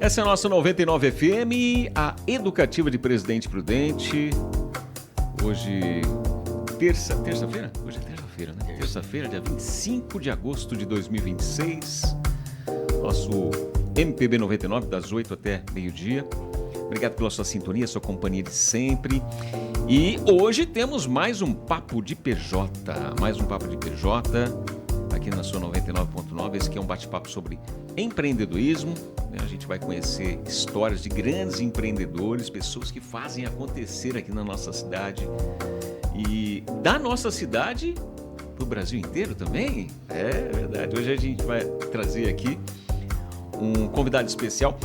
Essa é a nossa 99 FM, a educativa de Presidente Prudente. Hoje, terça-feira? Hoje é terça-feira, né? Terça-feira, dia 25 de agosto de 2026. Nosso MPB 99, das 8 até meio-dia. Obrigado pela sua sintonia, sua companhia de sempre. E hoje temos mais um Papo de PJ. Aqui na sua 99.9. Esse aqui é um bate-papo sobre empreendedorismo. A gente vai conhecer histórias de grandes empreendedores, pessoas que fazem acontecer aqui na nossa cidade. E da nossa cidade para o Brasil inteiro também. É verdade. Hoje a gente vai trazer aqui um convidado especial.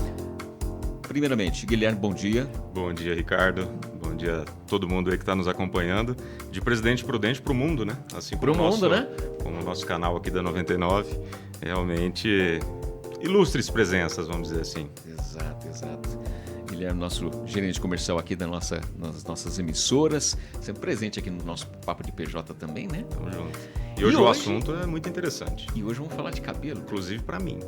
Primeiramente, Guilherme, bom dia. Bom dia, Ricardo. Bom dia a todo mundo aí que está nos acompanhando. De Presidente Prudente para o mundo, né? Assim para o mundo, né? Como o nosso canal aqui da 99. Realmente ilustres presenças, vamos dizer assim. Exato. Guilherme, nosso gerente comercial aqui nas nossas emissoras. Sempre presente aqui no nosso Papo de PJ também, né? Tamo junto. E hoje o assunto é muito interessante. E hoje vamos falar de cabelo. Inclusive para mim.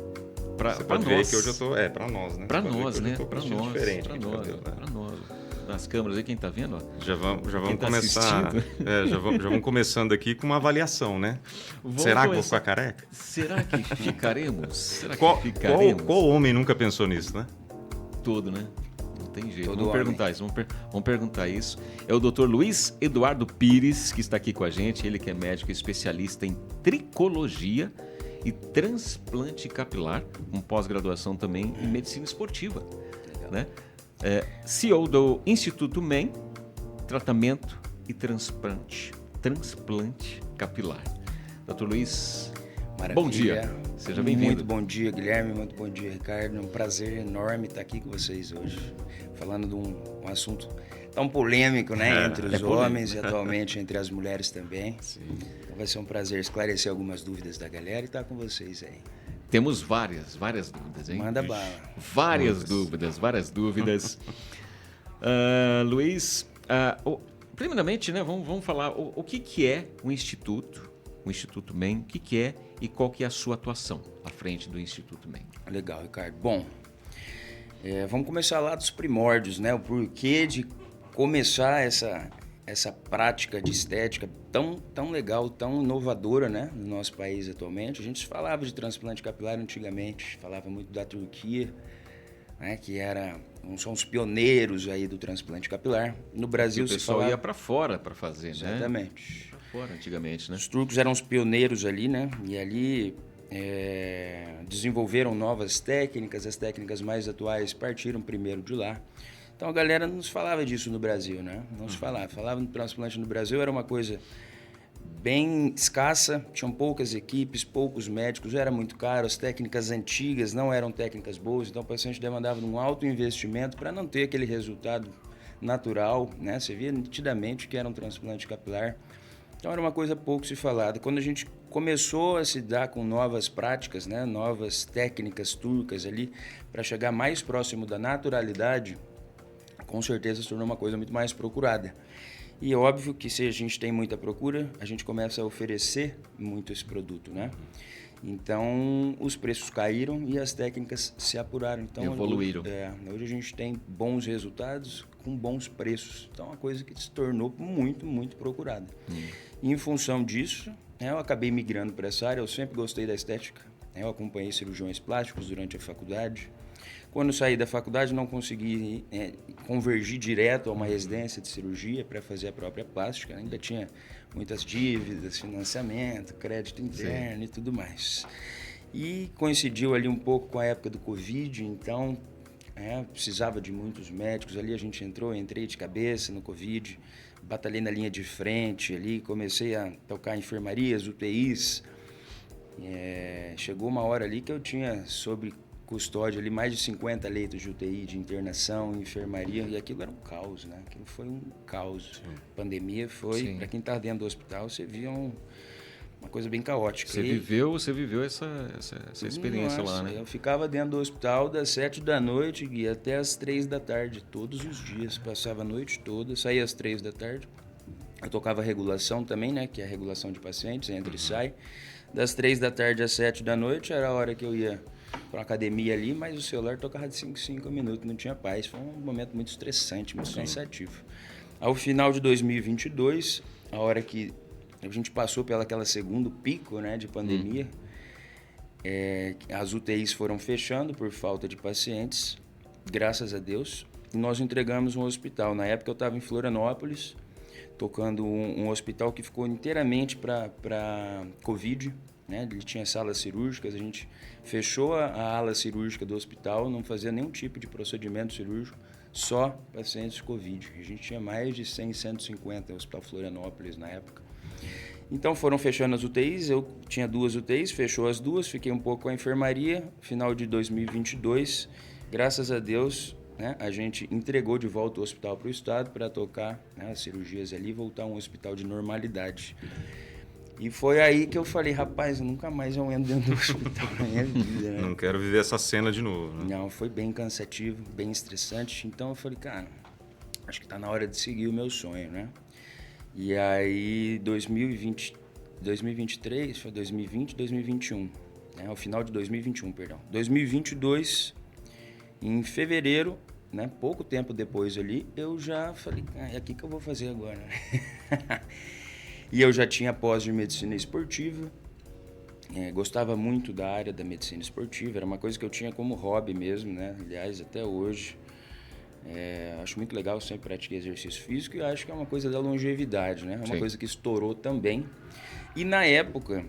Você pode ver que hoje eu tô... para nós, né? Para nós, né? Para nós. Diferente para nós. Nas câmeras aí, quem tá vendo? Ó. Já vamos tá começar. Já vamos começando aqui com uma avaliação, né? Será que vou ficar careca? Será que ficaremos? Qual homem nunca pensou nisso, né? Todo, né? Não tem jeito. Vamos perguntar isso. É o Dr. Luiz Eduardo Pires que está aqui com a gente. Ele que é médico especialista em tricologia e transplante capilar, com pós-graduação também em medicina esportiva, né? CEO do Instituto MEN, tratamento e transplante capilar. Dr. Luiz, maravilha. Bom dia, seja bem-vindo. Muito bom dia, Guilherme, muito bom dia, Ricardo. É um prazer enorme estar aqui com vocês hoje, falando de um assunto tão polêmico, né, entre os homens e atualmente entre as mulheres também. Sim. Então vai ser um prazer esclarecer algumas dúvidas da galera e estar com vocês aí. Temos várias dúvidas, hein? Manda bala. Várias dúvidas. Luiz, primeiramente, né, vamos falar o que é o Instituto MEN, o que é e qual que é a sua atuação à frente do Instituto MEN. Legal, Ricardo. Bom, vamos começar lá dos primórdios, né? O porquê de começar essa prática de estética tão legal, tão inovadora, né, no nosso país atualmente. A gente falava de transplante capilar antigamente, falava muito da Turquia, né, que são os pioneiros aí do transplante capilar. No Brasil o pessoal ia para fora para fazer, exatamente, né? Para fora antigamente, né? Os turcos eram os pioneiros ali, né? E ali desenvolveram novas técnicas, as técnicas mais atuais partiram primeiro de lá. Então a galera não se falava disso no Brasil, né? Não se falava. Falava no transplante no Brasil, era uma coisa bem escassa, tinham poucas equipes, poucos médicos, era muito caro, as técnicas antigas não eram técnicas boas, então o paciente demandava um alto investimento para não ter aquele resultado natural, né? Você via nitidamente que era um transplante capilar. Então era uma coisa pouco se falada. Quando a gente começou a se dar com novas práticas, né? Novas técnicas turcas ali, para chegar mais próximo da naturalidade, com certeza se tornou uma coisa muito mais procurada. E é óbvio que se a gente tem muita procura, a gente começa a oferecer muito esse produto, né? Então, os preços caíram e as técnicas se apuraram. Então, evoluíram. Hoje a gente tem bons resultados com bons preços. Então, é uma coisa que se tornou muito, muito procurada. E em função disso, eu acabei migrando para essa área. Eu sempre gostei da estética. Eu acompanhei cirurgiões plásticos durante a faculdade. Quando saí da faculdade, não consegui convergir direto a uma residência de cirurgia para fazer a própria plástica. Ainda tinha muitas dívidas, financiamento, crédito interno e tudo mais. E coincidiu ali um pouco com a época do Covid, então precisava de muitos médicos ali. A gente entrei de cabeça no Covid, batalhei na linha de frente ali, comecei a tocar enfermarias, UTIs. Chegou uma hora ali que eu tinha sobre custódia ali mais de 50 leitos de UTI, de internação, enfermaria, e aquilo era um caos, né? Aquilo foi um caos. Sim. A pandemia foi, para quem está dentro do hospital, você via uma coisa bem caótica. Você viveu essa experiência lá, né? Eu ficava dentro do hospital das 7 da noite e até as 3 da tarde, todos os dias. Passava a noite toda, saía às 3 da tarde. Eu tocava regulação também, né? Que é a regulação de pacientes, entra e sai. Das 3 da tarde às 7 da noite era a hora que eu ia para uma academia ali, mas o celular tocava de 5 em 5 minutos, não tinha paz. Foi um momento muito estressante, muito cansativo. Ao final de 2022, a hora que a gente passou pelaquela segundo pico, né, de pandemia, as UTIs foram fechando por falta de pacientes, graças a Deus. E nós entregamos um hospital. Na época eu estava em Florianópolis, tocando um hospital que ficou inteiramente para Covid, né? Ele tinha salas cirúrgicas, a gente fechou a ala cirúrgica do hospital, não fazia nenhum tipo de procedimento cirúrgico, só pacientes Covid. A gente tinha mais de 100, 150 no Hospital Florianópolis na época. Então foram fechando as UTIs, eu tinha 2 UTIs, fechou as 2, fiquei um pouco com a enfermaria. Final de 2022, graças a Deus, né, a gente entregou de volta o hospital para o Estado para tocar, né, as cirurgias ali e voltar a um hospital de normalidade. E foi aí que eu falei, rapaz, eu nunca mais eu entro dentro do hospital na minha vida, né? Não quero viver essa cena de novo, né? Não, foi bem cansativo, bem estressante. Então eu falei, cara, acho que tá na hora de seguir o meu sonho, né? E aí, 2023, foi 2020, 2021, né? O final de 2021, perdão. 2022, em fevereiro, né? Pouco tempo depois ali, eu já falei, é aqui que eu vou fazer agora. E eu já tinha pós de medicina esportiva, gostava muito da área da medicina esportiva, era uma coisa que eu tinha como hobby mesmo, né? Aliás, até hoje. Acho muito legal, eu sempre pratiquei exercício físico e acho que é uma coisa da longevidade, né? É uma coisa que estourou também. E na época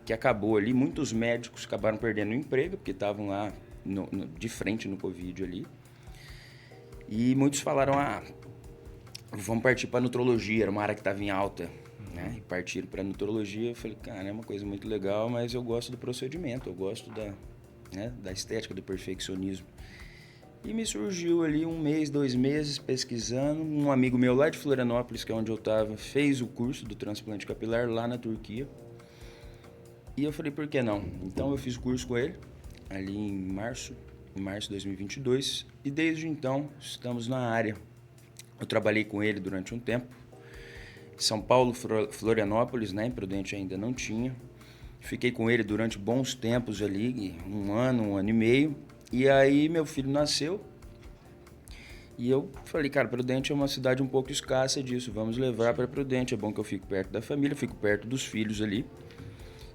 que acabou ali, muitos médicos acabaram perdendo o emprego, porque estavam lá de frente no Covid ali. E muitos falaram, vamos partir para nutrologia, era uma área que estava em alta, né? E partiram para nutrologia. Eu falei, cara, é uma coisa muito legal, mas eu gosto do procedimento, eu gosto da estética, do perfeccionismo. E me surgiu ali 1 mês, 2 meses pesquisando. Um amigo meu lá de Florianópolis, que é onde eu estava, fez o curso do transplante capilar lá na Turquia. E eu falei, por que não? Então eu fiz o curso com ele, ali em março de 2022. E desde então estamos na área. Eu trabalhei com ele durante um tempo. São Paulo, Florianópolis, né? Em Prudente ainda não tinha. Fiquei com ele durante bons tempos ali, 1 ano, 1 ano e meio. E aí meu filho nasceu e eu falei, cara, Prudente é uma cidade um pouco escassa disso, vamos levar para Prudente, é bom que eu fico perto da família, fico perto dos filhos ali.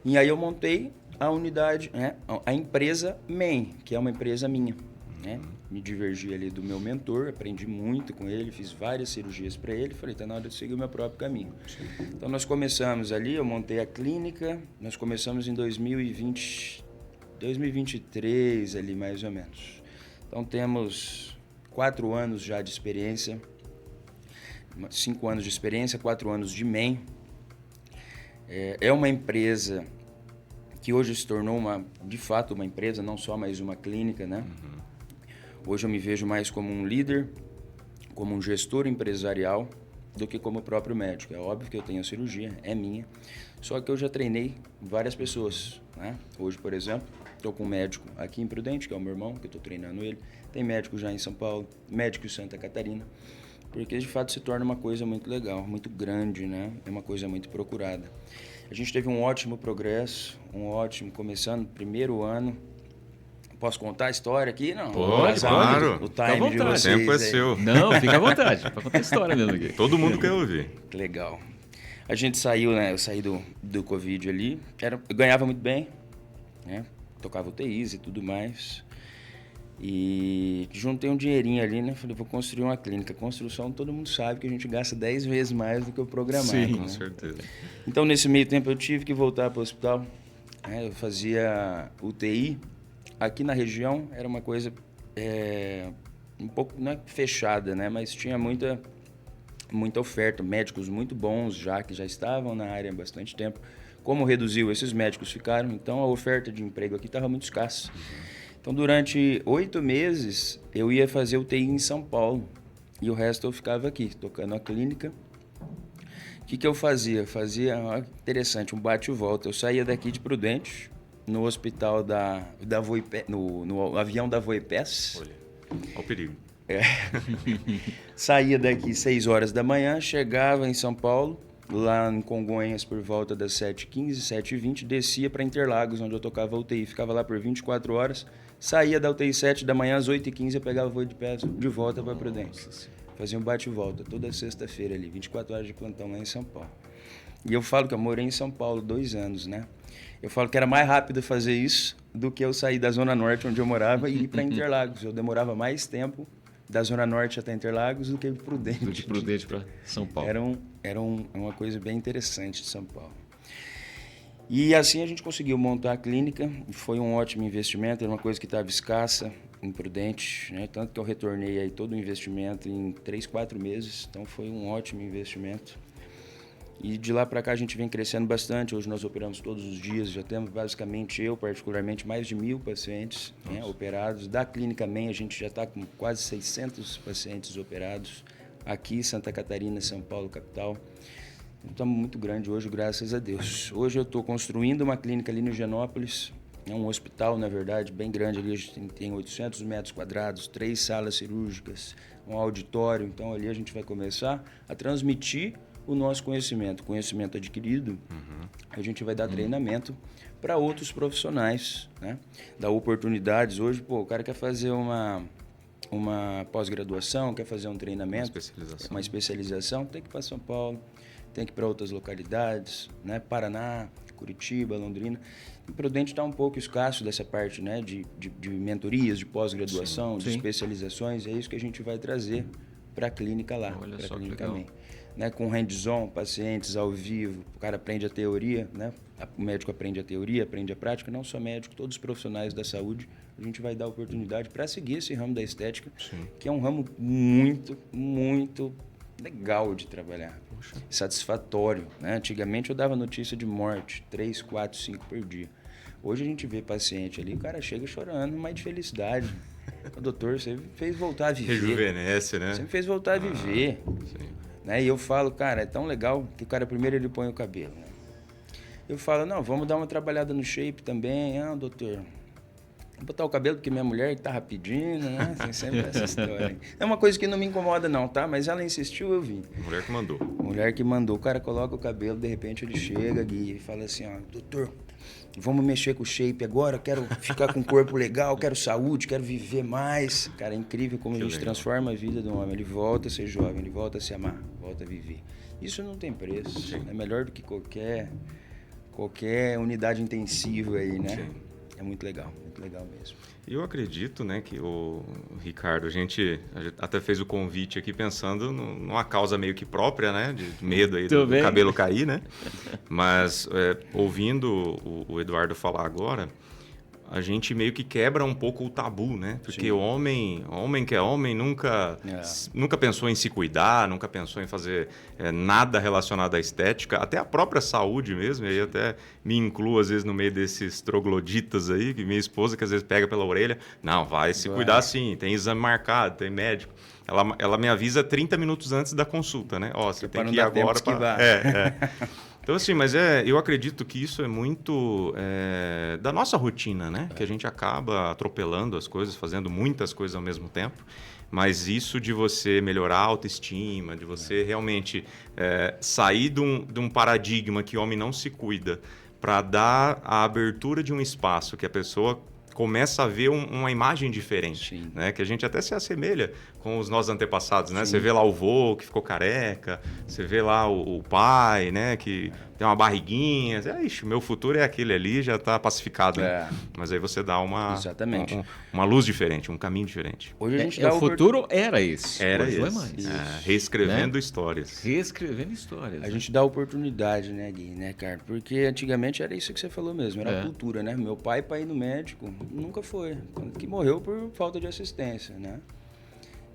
E aí eu montei a unidade, né, a empresa MEN, que é uma empresa minha, né? Me divergi ali do meu mentor, aprendi muito com ele, fiz várias cirurgias para ele, falei, tá na hora de seguir o meu próprio caminho. Então nós começamos ali, eu montei a clínica, nós começamos em 2023 ali mais ou menos. Então temos 4 anos já de experiência, 5 anos de experiência, 4 anos de MEN. É uma empresa que hoje se tornou de fato uma empresa, não só mais uma clínica, né? Hoje eu me vejo mais como um líder, como um gestor empresarial, do que como o próprio médico. É óbvio que eu tenho a cirurgia, é minha, só que eu já treinei várias pessoas, né? Hoje, por exemplo, estou com um médico aqui em Prudente, que é o meu irmão, que eu estou treinando ele. Tem médico já em São Paulo, médico em Santa Catarina, porque de fato se torna uma coisa muito legal, muito grande, né? É uma coisa muito procurada. A gente teve um ótimo progresso, começando primeiro ano. Posso contar a história aqui? Não. Pode, claro. O time de vocês. O tempo é seu. Não, fica à vontade. Pode contar a história mesmo aqui. Todo mundo quer ouvir. Legal. A gente saiu, né? Eu saí do Covid ali. Eu ganhava muito bem, né? Tocava UTIs e tudo mais. E juntei um dinheirinho ali, né? Falei, vou construir uma clínica. Construção, todo mundo sabe que a gente gasta 10 vezes mais do que o programado. Sim, né? com certeza. Então, nesse meio tempo, eu tive que voltar para o hospital. Eu fazia UTI. Aqui na região era uma coisa um pouco, não é fechada, né? Mas tinha muita oferta, médicos muito bons que já estavam na área há bastante tempo. Como reduziu, esses médicos ficaram, então a oferta de emprego aqui estava muito escassa. Então, durante 8 meses, eu ia fazer UTI em São Paulo e o resto eu ficava aqui, tocando a clínica. O que eu fazia? Interessante, um bate e volta. Eu saía daqui de Prudente, no hospital da Voipé, no avião da Voipés. Olha o perigo. Saía daqui 6 horas da manhã, chegava em São Paulo, lá em Congonhas por volta das 7h15, 7h20, descia para Interlagos, onde eu tocava UTI, ficava lá por 24 horas, saía da UTI 7 da manhã às 8h15, eu pegava o voo de pé de volta para Prudente. Fazia um bate e volta toda sexta-feira ali, 24 horas de plantão lá em São Paulo. E eu falo que eu morei em São Paulo 2 anos, né? Eu falo que era mais rápido fazer isso do que eu sair da Zona Norte, onde eu morava, e ir para Interlagos. Eu demorava mais tempo da Zona Norte até Interlagos do que de Prudente. De Prudente para São Paulo. Era uma coisa bem interessante de São Paulo. E assim a gente conseguiu montar a clínica, e foi um ótimo investimento, era uma coisa que estava escassa em Prudente, né? Tanto que eu retornei aí todo o investimento em 3, 4 meses, então foi um ótimo investimento. E de lá para cá a gente vem crescendo bastante, hoje nós operamos todos os dias, já temos basicamente eu particularmente mais de 1.000 pacientes, né, operados. Da Clínica MEN a gente já está com quase 600 pacientes operados, aqui Santa Catarina, São Paulo, capital. Estamos muito grande hoje, graças a Deus. Hoje eu estou construindo uma clínica ali no Higienópolis, é um hospital, na verdade, bem grande ali, a gente tem 800 metros quadrados, 3 salas cirúrgicas, um auditório, então ali a gente vai começar a transmitir o nosso conhecimento adquirido, a gente vai dar treinamento para outros profissionais, né? Dar oportunidades. Hoje, o cara quer fazer uma pós-graduação, quer fazer um treinamento, uma especialização, tem que ir para São Paulo, tem que ir para outras localidades, né? Paraná, Curitiba, Londrina. E Prudente está um pouco escasso dessa parte, né? de mentorias, de pós-graduação, de especializações, é isso que a gente vai trazer para a clínica lá, para a clínica MEN. Né, com hands-on, pacientes ao vivo, o cara aprende a teoria, né? O médico aprende a teoria, aprende a prática, não só médico, todos os profissionais da saúde, a gente vai dar oportunidade para seguir esse ramo da estética, que é um ramo muito, muito legal de trabalhar, satisfatório, né? Antigamente eu dava notícia de morte, 3, 4, 5 por dia. Hoje a gente vê paciente ali, o cara chega chorando, mas de felicidade. O doutor, você fez voltar a viver. Rejuvenesce, né? Você me fez voltar a viver. Sim. Né? E eu falo, cara, é tão legal que o cara primeiro ele põe o cabelo. Né? Eu falo, não, vamos dar uma trabalhada no shape também. Ah, doutor, vou botar o cabelo porque minha mulher que tava pedindo, né? Tem sempre essa história. É uma coisa que não me incomoda não, tá? Mas ela insistiu, eu vim. Mulher que mandou. Mulher que mandou. O cara coloca o cabelo, de repente ele chega e fala assim, ó, doutor, vamos mexer com o shape agora, quero ficar com um corpo legal, quero saúde, quero viver mais. Cara, é incrível como a gente transforma a vida do homem. Ele volta a ser jovem, ele volta a se amar, volta a viver. Isso não tem preço. É melhor do que qualquer unidade intensiva aí, né? Sim. É muito legal mesmo. Eu acredito, né, que o Ricardo, a gente até fez o convite aqui pensando numa causa meio que própria, né, de medo aí do cabelo cair, né? Mas ouvindo o Eduardo falar agora, a gente meio que quebra um pouco o tabu, né? Porque o homem que é homem nunca pensou em se cuidar, nunca pensou em fazer nada relacionado à estética, até a própria saúde mesmo. E aí até me incluo às vezes no meio desses trogloditas aí, que minha esposa que às vezes pega pela orelha, não, vai se cuidar sim, tem exame marcado, tem médico. Ela me avisa 30 minutos antes da consulta, né? Ó, você tem que ir agora para... Então, assim, mas eu acredito que isso é muito da nossa rotina, né? Que a gente acaba atropelando as coisas, fazendo muitas coisas ao mesmo tempo. Mas isso de você melhorar a autoestima, de você realmente sair de um paradigma que o homem não se cuida para dar a abertura de um espaço que a pessoa começa a ver uma imagem diferente, né? Que a gente até se assemelha com os nossos antepassados, né? Sim. Você vê lá o vô que ficou careca, você vê lá o pai, né? Que tem uma barriguinha. Ixi, meu futuro é aquele ali, já está pacificado. Né? Mas aí você dá uma luz diferente, um caminho diferente. Hoje a gente o futuro era esse. Era hoje esse. Não é mais. Reescrevendo histórias. Reescrevendo histórias. A gente dá oportunidade, né, Gui, né, cara? Porque antigamente era isso que você falou mesmo, era a cultura, né? Meu pai, para ir no médico, nunca foi. Que morreu por falta de assistência, né?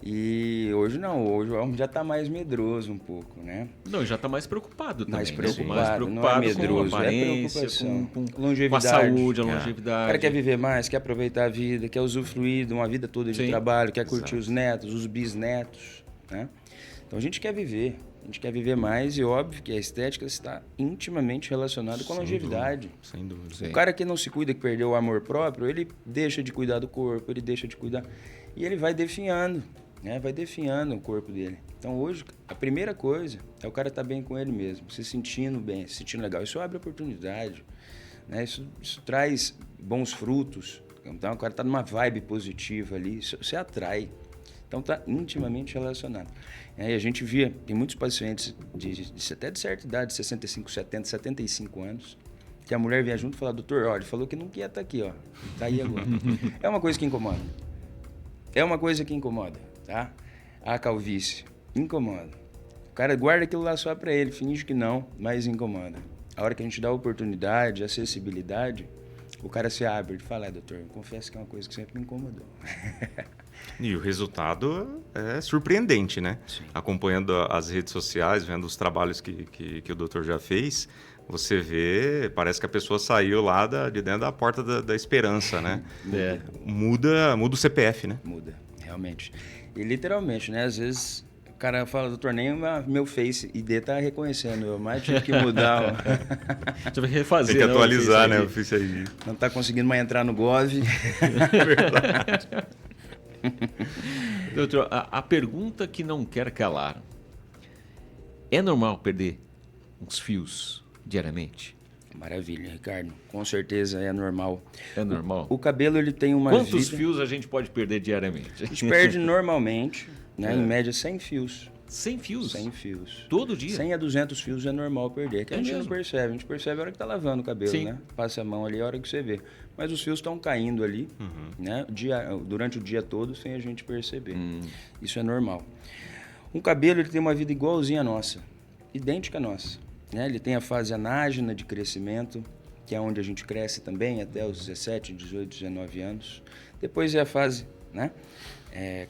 E hoje não, hoje o homem já está mais medroso um pouco, né? Não, já está mais preocupado também. Mais preocupado, não é medroso, com a aparência, com longevidade. Com a saúde, a longevidade. O cara quer viver mais, quer aproveitar a vida, quer usufruir de uma vida toda de trabalho, quer curtir os netos, os bisnetos, né? Então a gente quer viver mais e óbvio que a estética está intimamente relacionada com a longevidade. Sem dúvida. O cara que não se cuida, que perdeu o amor próprio, ele deixa de cuidar do corpo, ele deixa de cuidar e ele vai definhando. né? Vai definhando o corpo dele. Então, hoje, a primeira coisa é o cara estar bem com ele mesmo, se sentindo bem, se sentindo legal. Isso abre oportunidade, né? Isso traz bons frutos. Então, o cara está numa vibe positiva ali, isso atrai. Então, está intimamente relacionado. E a gente via, tem muitos pacientes até de certa idade, 65, 70, 75 anos, que a mulher vinha junto e falava, doutor, olha, ele falou que não queria estar aqui, ó. Está aí agora. É uma coisa que incomoda. É uma coisa que incomoda, tá? A calvície incomoda. O cara guarda aquilo lá só para ele, finge que não, mas incomoda. A hora que a gente dá oportunidade, acessibilidade, o cara se abre e fala, doutor, eu confesso que é uma coisa que sempre me incomodou. E o resultado é surpreendente, né? Sim. Acompanhando as redes sociais, vendo os trabalhos que o doutor já fez, você vê, parece que a pessoa saiu lá de dentro da porta da esperança, né? Muda o CPF, né? Muda, realmente. E literalmente, né? Às vezes o cara fala, doutor, nem meu Face ID tá reconhecendo, eu mais tive que mudar. Você vai refazer, tem que atualizar, né? O Face ID. Não tá conseguindo mais entrar no Gov. Verdade. Doutor, a pergunta que não quer calar. É normal perder uns fios diariamente? Maravilha, Ricardo. Com certeza é normal. É normal? O cabelo, ele tem uma Quantos fios a gente pode perder diariamente? A gente perde normalmente, né, em média, 100 fios. 100 fios? 100 fios. Todo dia? 100 a 200 fios é normal perder. Que a gente não percebe. A gente percebe a hora que tá lavando o cabelo, né? Passa a mão ali a hora que você vê. Mas os fios estão caindo ali, né? Durante o dia todo, sem a gente perceber. Isso é normal. Um cabelo, ele tem uma vida igualzinha à nossa. Idêntica à nossa. Né? Ele tem a fase anágena de crescimento, que é onde a gente cresce também, até os 17, 18, 19 anos. Depois é a fase, né?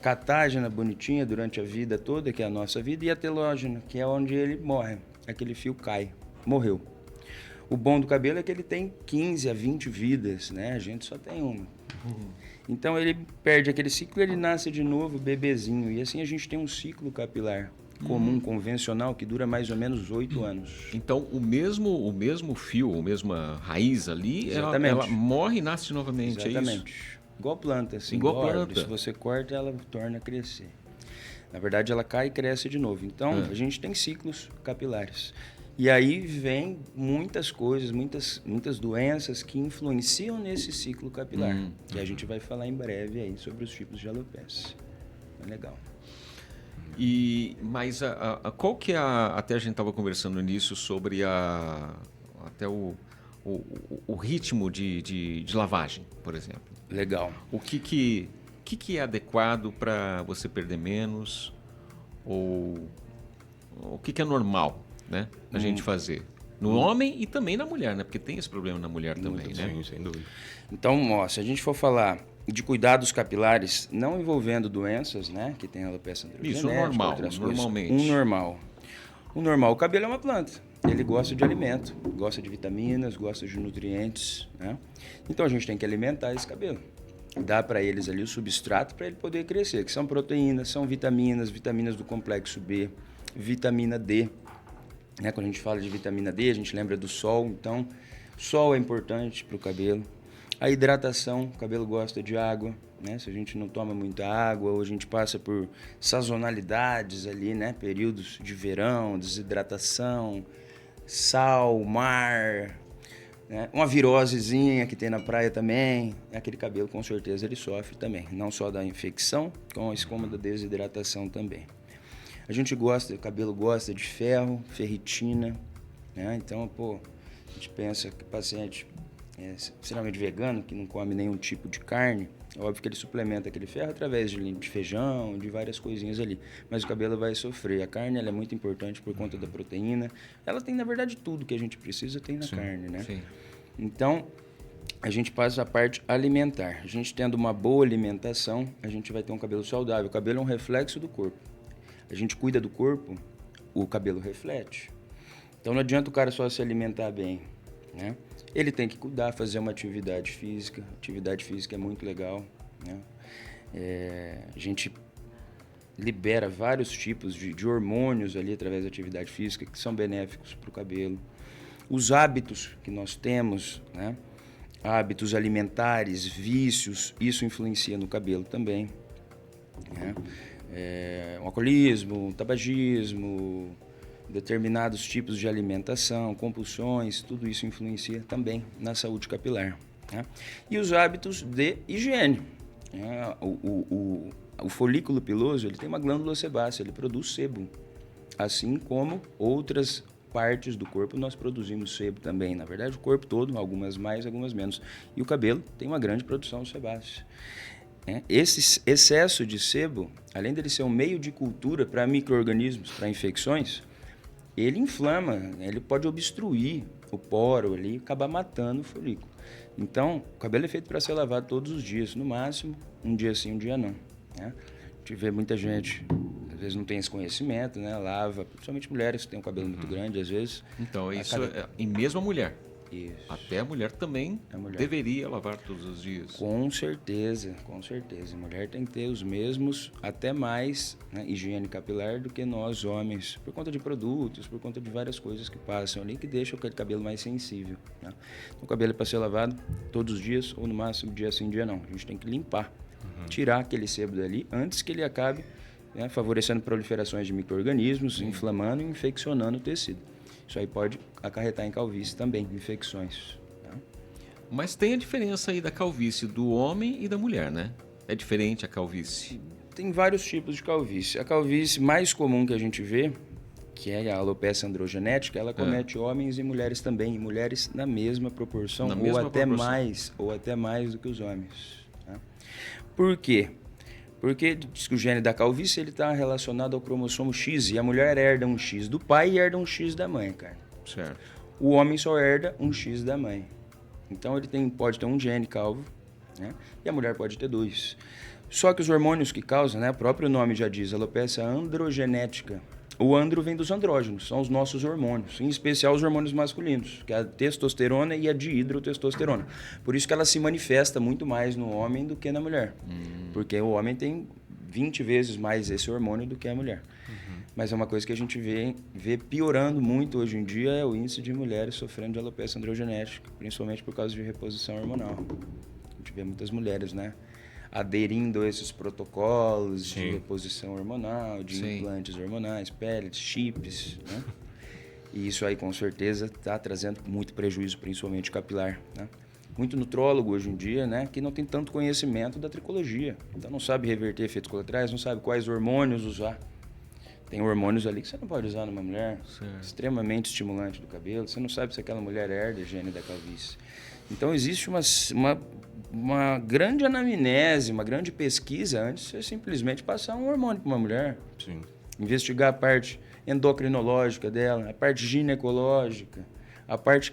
Catágena, bonitinha, durante a vida toda, que é a nossa vida, e a telógena, que é onde ele morre. Aquele fio cai, morreu. O bom do cabelo é que ele tem 15 a 20 vidas, né? A gente só tem uma. Então ele perde aquele ciclo, ele nasce de novo, bebezinho. E assim a gente tem um ciclo capilar comum, convencional, que dura mais ou menos 8 anos. Então o mesmo fio, a mesma raiz ali, ela morre e nasce novamente, exatamente. É isso? Igual planta, assim. Igual planta. Se você corta, ela torna a crescer. Na verdade, ela cai e cresce de novo. Então, a gente tem ciclos capilares. E aí vem muitas coisas, muitas doenças que influenciam nesse ciclo capilar. Que a gente vai falar em breve aí sobre os tipos de alopecia. É legal. Mas qual que é até a gente estava conversando nisso sobre até o ritmo de lavagem, por exemplo. Legal. O que é adequado para você perder menos? Ou o que é normal, né, a gente fazer? No homem e também na mulher, né? Porque tem esse problema na mulher também, né? Sim, sem dúvida. Então, se a gente for falar de cuidados capilares, não envolvendo doenças, né? Que tem alopecia androgenética, isso, normal, outras normalmente. Coisas. Um normal. O cabelo é uma planta. Ele gosta de alimento, gosta de vitaminas, gosta de nutrientes, né? Então a gente tem que alimentar esse cabelo. Dá para eles ali o substrato para ele poder crescer, que são proteínas, são vitaminas do complexo B, vitamina D. Né? Quando a gente fala de vitamina D, a gente lembra do sol. Então, sol é importante para o cabelo. A hidratação, o cabelo gosta de água, né? Se a gente não toma muita água ou a gente passa por sazonalidades ali, né? Períodos de verão, desidratação, sal, mar, né? Uma virosezinha que tem na praia também, aquele cabelo com certeza ele sofre também, não só da infecção, como da desidratação também. A gente o cabelo gosta de ferro, ferritina, né? Então, a gente pensa que o paciente extremamente vegano, que não come nenhum tipo de carne, é óbvio que ele suplementa aquele ferro através de feijão, de várias coisinhas ali, mas o cabelo vai sofrer. A carne ela é muito importante por conta da proteína. Ela tem, na verdade, tudo que a gente precisa tem na carne, né? Sim. Então, a gente passa a parte alimentar. A gente tendo uma boa alimentação, a gente vai ter um cabelo saudável. O cabelo é um reflexo do corpo. A gente cuida do corpo, o cabelo reflete. Então, não adianta o cara só se alimentar bem, né? Ele tem que cuidar, fazer uma atividade física. Atividade física é muito legal, né? A gente libera vários tipos de hormônios ali através da atividade física que são benéficos para o cabelo. Os hábitos que nós temos, né? Hábitos alimentares, vícios, isso influencia no cabelo também, né? um alcoolismo, um tabagismo, determinados tipos de alimentação, compulsões, tudo isso influencia também na saúde capilar. Né? E os hábitos de higiene. O folículo piloso ele tem uma glândula sebácea, ele produz sebo, assim como outras partes do corpo nós produzimos sebo também. Na verdade, o corpo todo, algumas mais, algumas menos. E o cabelo tem uma grande produção sebácea. Esse excesso de sebo, além dele ser um meio de cultura para micro-organismos, para infecções, ele inflama, ele pode obstruir o poro ali e acabar matando o folículo. Então, o cabelo é feito para ser lavado todos os dias, no máximo, um dia sim, um dia não. Né? A gente vê muita gente, às vezes não tem esse conhecimento, né? Lava, principalmente mulheres que têm um cabelo muito grande, às vezes. Então, isso e mesmo a mulher. Isso. Até a mulher também deveria lavar todos os dias. Com certeza, com certeza. A mulher tem que ter os mesmos, até mais, né, higiene capilar do que nós homens, por conta de produtos, por conta de várias coisas que passam ali que deixam aquele cabelo mais sensível. Né? Então, o cabelo é para ser lavado todos os dias, ou no máximo dia sim, dia não. A gente tem que limpar, tirar aquele sebo dali antes que ele acabe, né, favorecendo proliferações de micro-organismos, inflamando e infeccionando o tecido. Isso aí pode acarretar em calvície também, infecções. Tá? Mas tem a diferença aí da calvície do homem e da mulher, né? É diferente a calvície? Tem vários tipos de calvície. A calvície mais comum que a gente vê, que é a alopecia androgenética, ela comete homens e mulheres também. E mulheres na mesma proporção, ou até mais do que os homens. Tá? Por quê? Porque diz que o gene da calvície está relacionado ao cromossomo X e a mulher herda um X do pai e herda um X da mãe, cara. Certo. O homem só herda um X da mãe. Então ele pode ter um gene calvo, né? E a mulher pode ter 2. Só que os hormônios que causam, né? O próprio nome já diz, alopecia androgenética. O andro vem dos andrógenos, são os nossos hormônios, em especial os hormônios masculinos, que é a testosterona e a dihidrotestosterona. Por isso que ela se manifesta muito mais no homem do que na mulher. Porque o homem tem 20 vezes mais esse hormônio do que a mulher. Mas é uma coisa que a gente vê piorando muito hoje em dia, é o índice de mulheres sofrendo de alopecia androgenética, principalmente por causa de reposição hormonal. A gente vê muitas mulheres, né? Aderindo a esses protocolos de reposição hormonal, de implantes hormonais, pellets, chips, né? E isso aí com certeza está trazendo muito prejuízo, principalmente capilar, né? Muito nutrólogo hoje em dia, né, que não tem tanto conhecimento da tricologia, então não sabe reverter efeitos colaterais, não sabe quais hormônios usar. Tem hormônios ali que você não pode usar numa mulher, extremamente estimulante do cabelo, você não sabe se aquela mulher herda a gene da calvície. Então existe uma grande anamnese, uma grande pesquisa antes de você simplesmente passar um hormônio para uma mulher. Sim. Investigar a parte endocrinológica dela, a parte ginecológica, a parte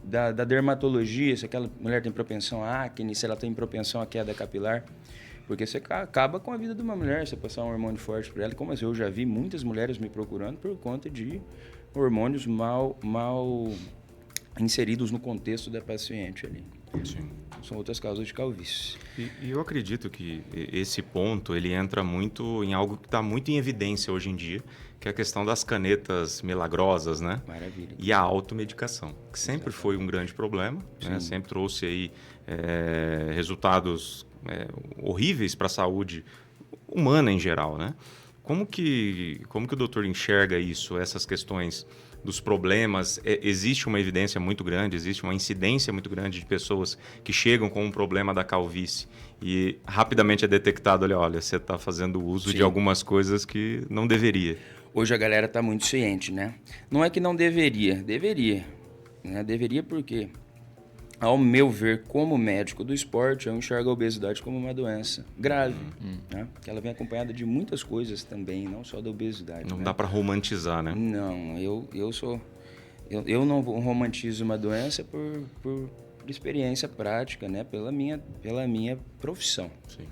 da dermatologia, se aquela mulher tem propensão a acne, se ela tem propensão a queda capilar. Porque você acaba com a vida de uma mulher, você passar um hormônio forte para ela. Como eu já vi muitas mulheres me procurando por conta de hormônios mal inseridos no contexto da paciente ali. Sim. São outras causas de calvície. E eu acredito que esse ponto ele entra muito em algo que está muito em evidência hoje em dia, que é a questão das canetas milagrosas, né? Maravilha. E a automedicação, que sempre foi um grande problema, né? Sempre trouxe aí resultados horríveis para a saúde humana em geral, né? Como que o doutor enxerga isso, essas questões dos problemas? Existe uma evidência muito grande, existe uma incidência muito grande de pessoas que chegam com um problema da calvície e rapidamente é detectado, olha, você está fazendo uso de algumas coisas que não deveria. Hoje a galera está muito ciente, né? Não é que não deveria, né? Deveria porque, ao meu ver, como médico do esporte, eu enxergo a obesidade como uma doença grave, né? Que ela vem acompanhada de muitas coisas também, não só da obesidade. Não dá para romantizar, né? Não, eu não romantizo uma doença por experiência prática, né? Pela minha profissão. Sim.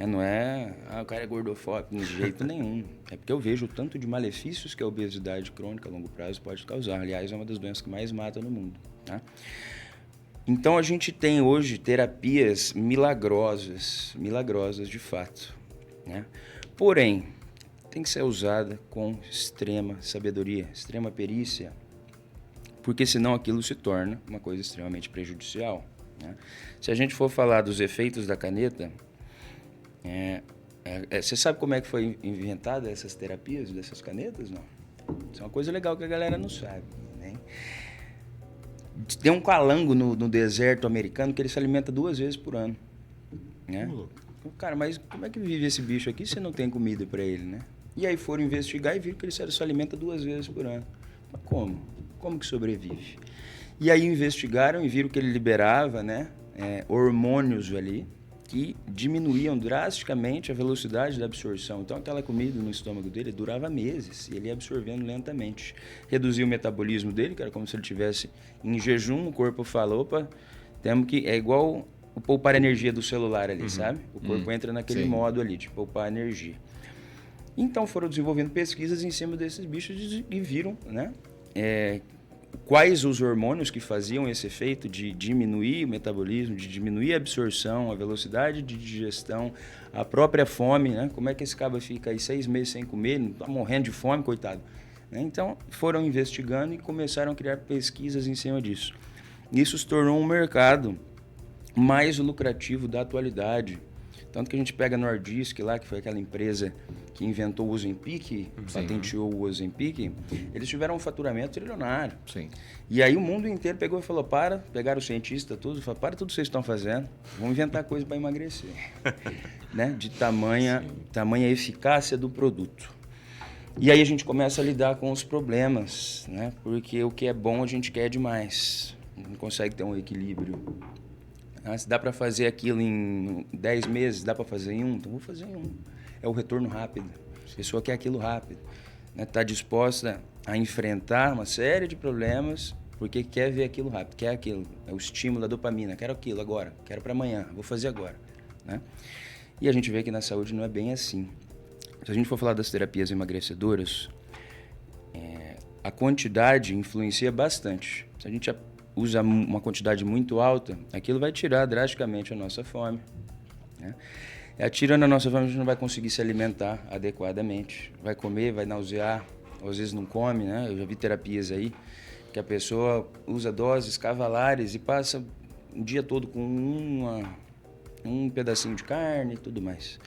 Não é, o cara é gordofóbico de jeito nenhum. É porque eu vejo o tanto de malefícios que a obesidade crônica a longo prazo pode causar. Aliás, é uma das doenças que mais mata no mundo, tá? Então, a gente tem hoje terapias milagrosas de fato, né? Porém, tem que ser usada com extrema sabedoria, extrema perícia, porque senão aquilo se torna uma coisa extremamente prejudicial, né? Se a gente for falar dos efeitos da caneta, Você sabe como é que foi inventada essas terapias, dessas canetas? Não. Isso é uma coisa legal que a galera não sabe, né? Tem um calango no deserto americano que ele se alimenta 2 vezes por ano, né? Cara, mas como é que vive esse bicho aqui se não tem comida para ele, né? E aí foram investigar e viram que ele se alimenta 2 vezes por ano. Mas como? Como que sobrevive? E aí investigaram e viram que ele liberava, né, hormônios ali que diminuíam drasticamente a velocidade da absorção. Então, aquela comida no estômago dele durava meses e ele ia absorvendo lentamente. Reduzia o metabolismo dele, que era como se ele estivesse em jejum. O corpo fala, opa, temos que... É igual o poupar energia do celular ali, sabe? O corpo entra naquele modo ali, de poupar energia. Então, foram desenvolvendo pesquisas em cima desses bichos e viram, né, quais os hormônios que faziam esse efeito de diminuir o metabolismo, de diminuir a absorção, a velocidade de digestão, a própria fome, né? Como é que esse cabra fica aí 6 meses sem comer, não está morrendo de fome, coitado. Né? Então, foram investigando e começaram a criar pesquisas em cima disso. Isso se tornou um mercado mais lucrativo da atualidade. Tanto que a gente pega a Nordisk lá, que foi aquela empresa que inventou o Ozempic, patenteou o Ozempic, eles tiveram um faturamento trilionário. Sim. E aí o mundo inteiro pegou e falou, pegaram os cientistas todos, falaram, para tudo que vocês estão fazendo, vamos inventar coisa para emagrecer. Né? De tamanha eficácia do produto. E aí a gente começa a lidar com os problemas, né? Porque o que é bom a gente quer demais, não consegue ter um equilíbrio. Se dá para fazer aquilo em 10 meses, dá para fazer em 1, então vou fazer em 1. É o retorno rápido. A pessoa quer aquilo rápido. Está disposta a enfrentar uma série de problemas porque quer ver aquilo rápido, quer aquilo. É o estímulo da dopamina. Quero aquilo agora, quero para amanhã, vou fazer agora. Né? E a gente vê que na saúde não é bem assim. Se a gente for falar das terapias emagrecedoras, a quantidade influencia bastante. Se a gente usa uma quantidade muito alta, aquilo vai tirar drasticamente a nossa fome. Né? Tirando a nossa fome, a gente não vai conseguir se alimentar adequadamente. Vai comer, vai nausear, ou às vezes não come, né? Eu já vi terapias aí que a pessoa usa doses cavalares e passa o dia todo com um pedacinho de carne e tudo mais.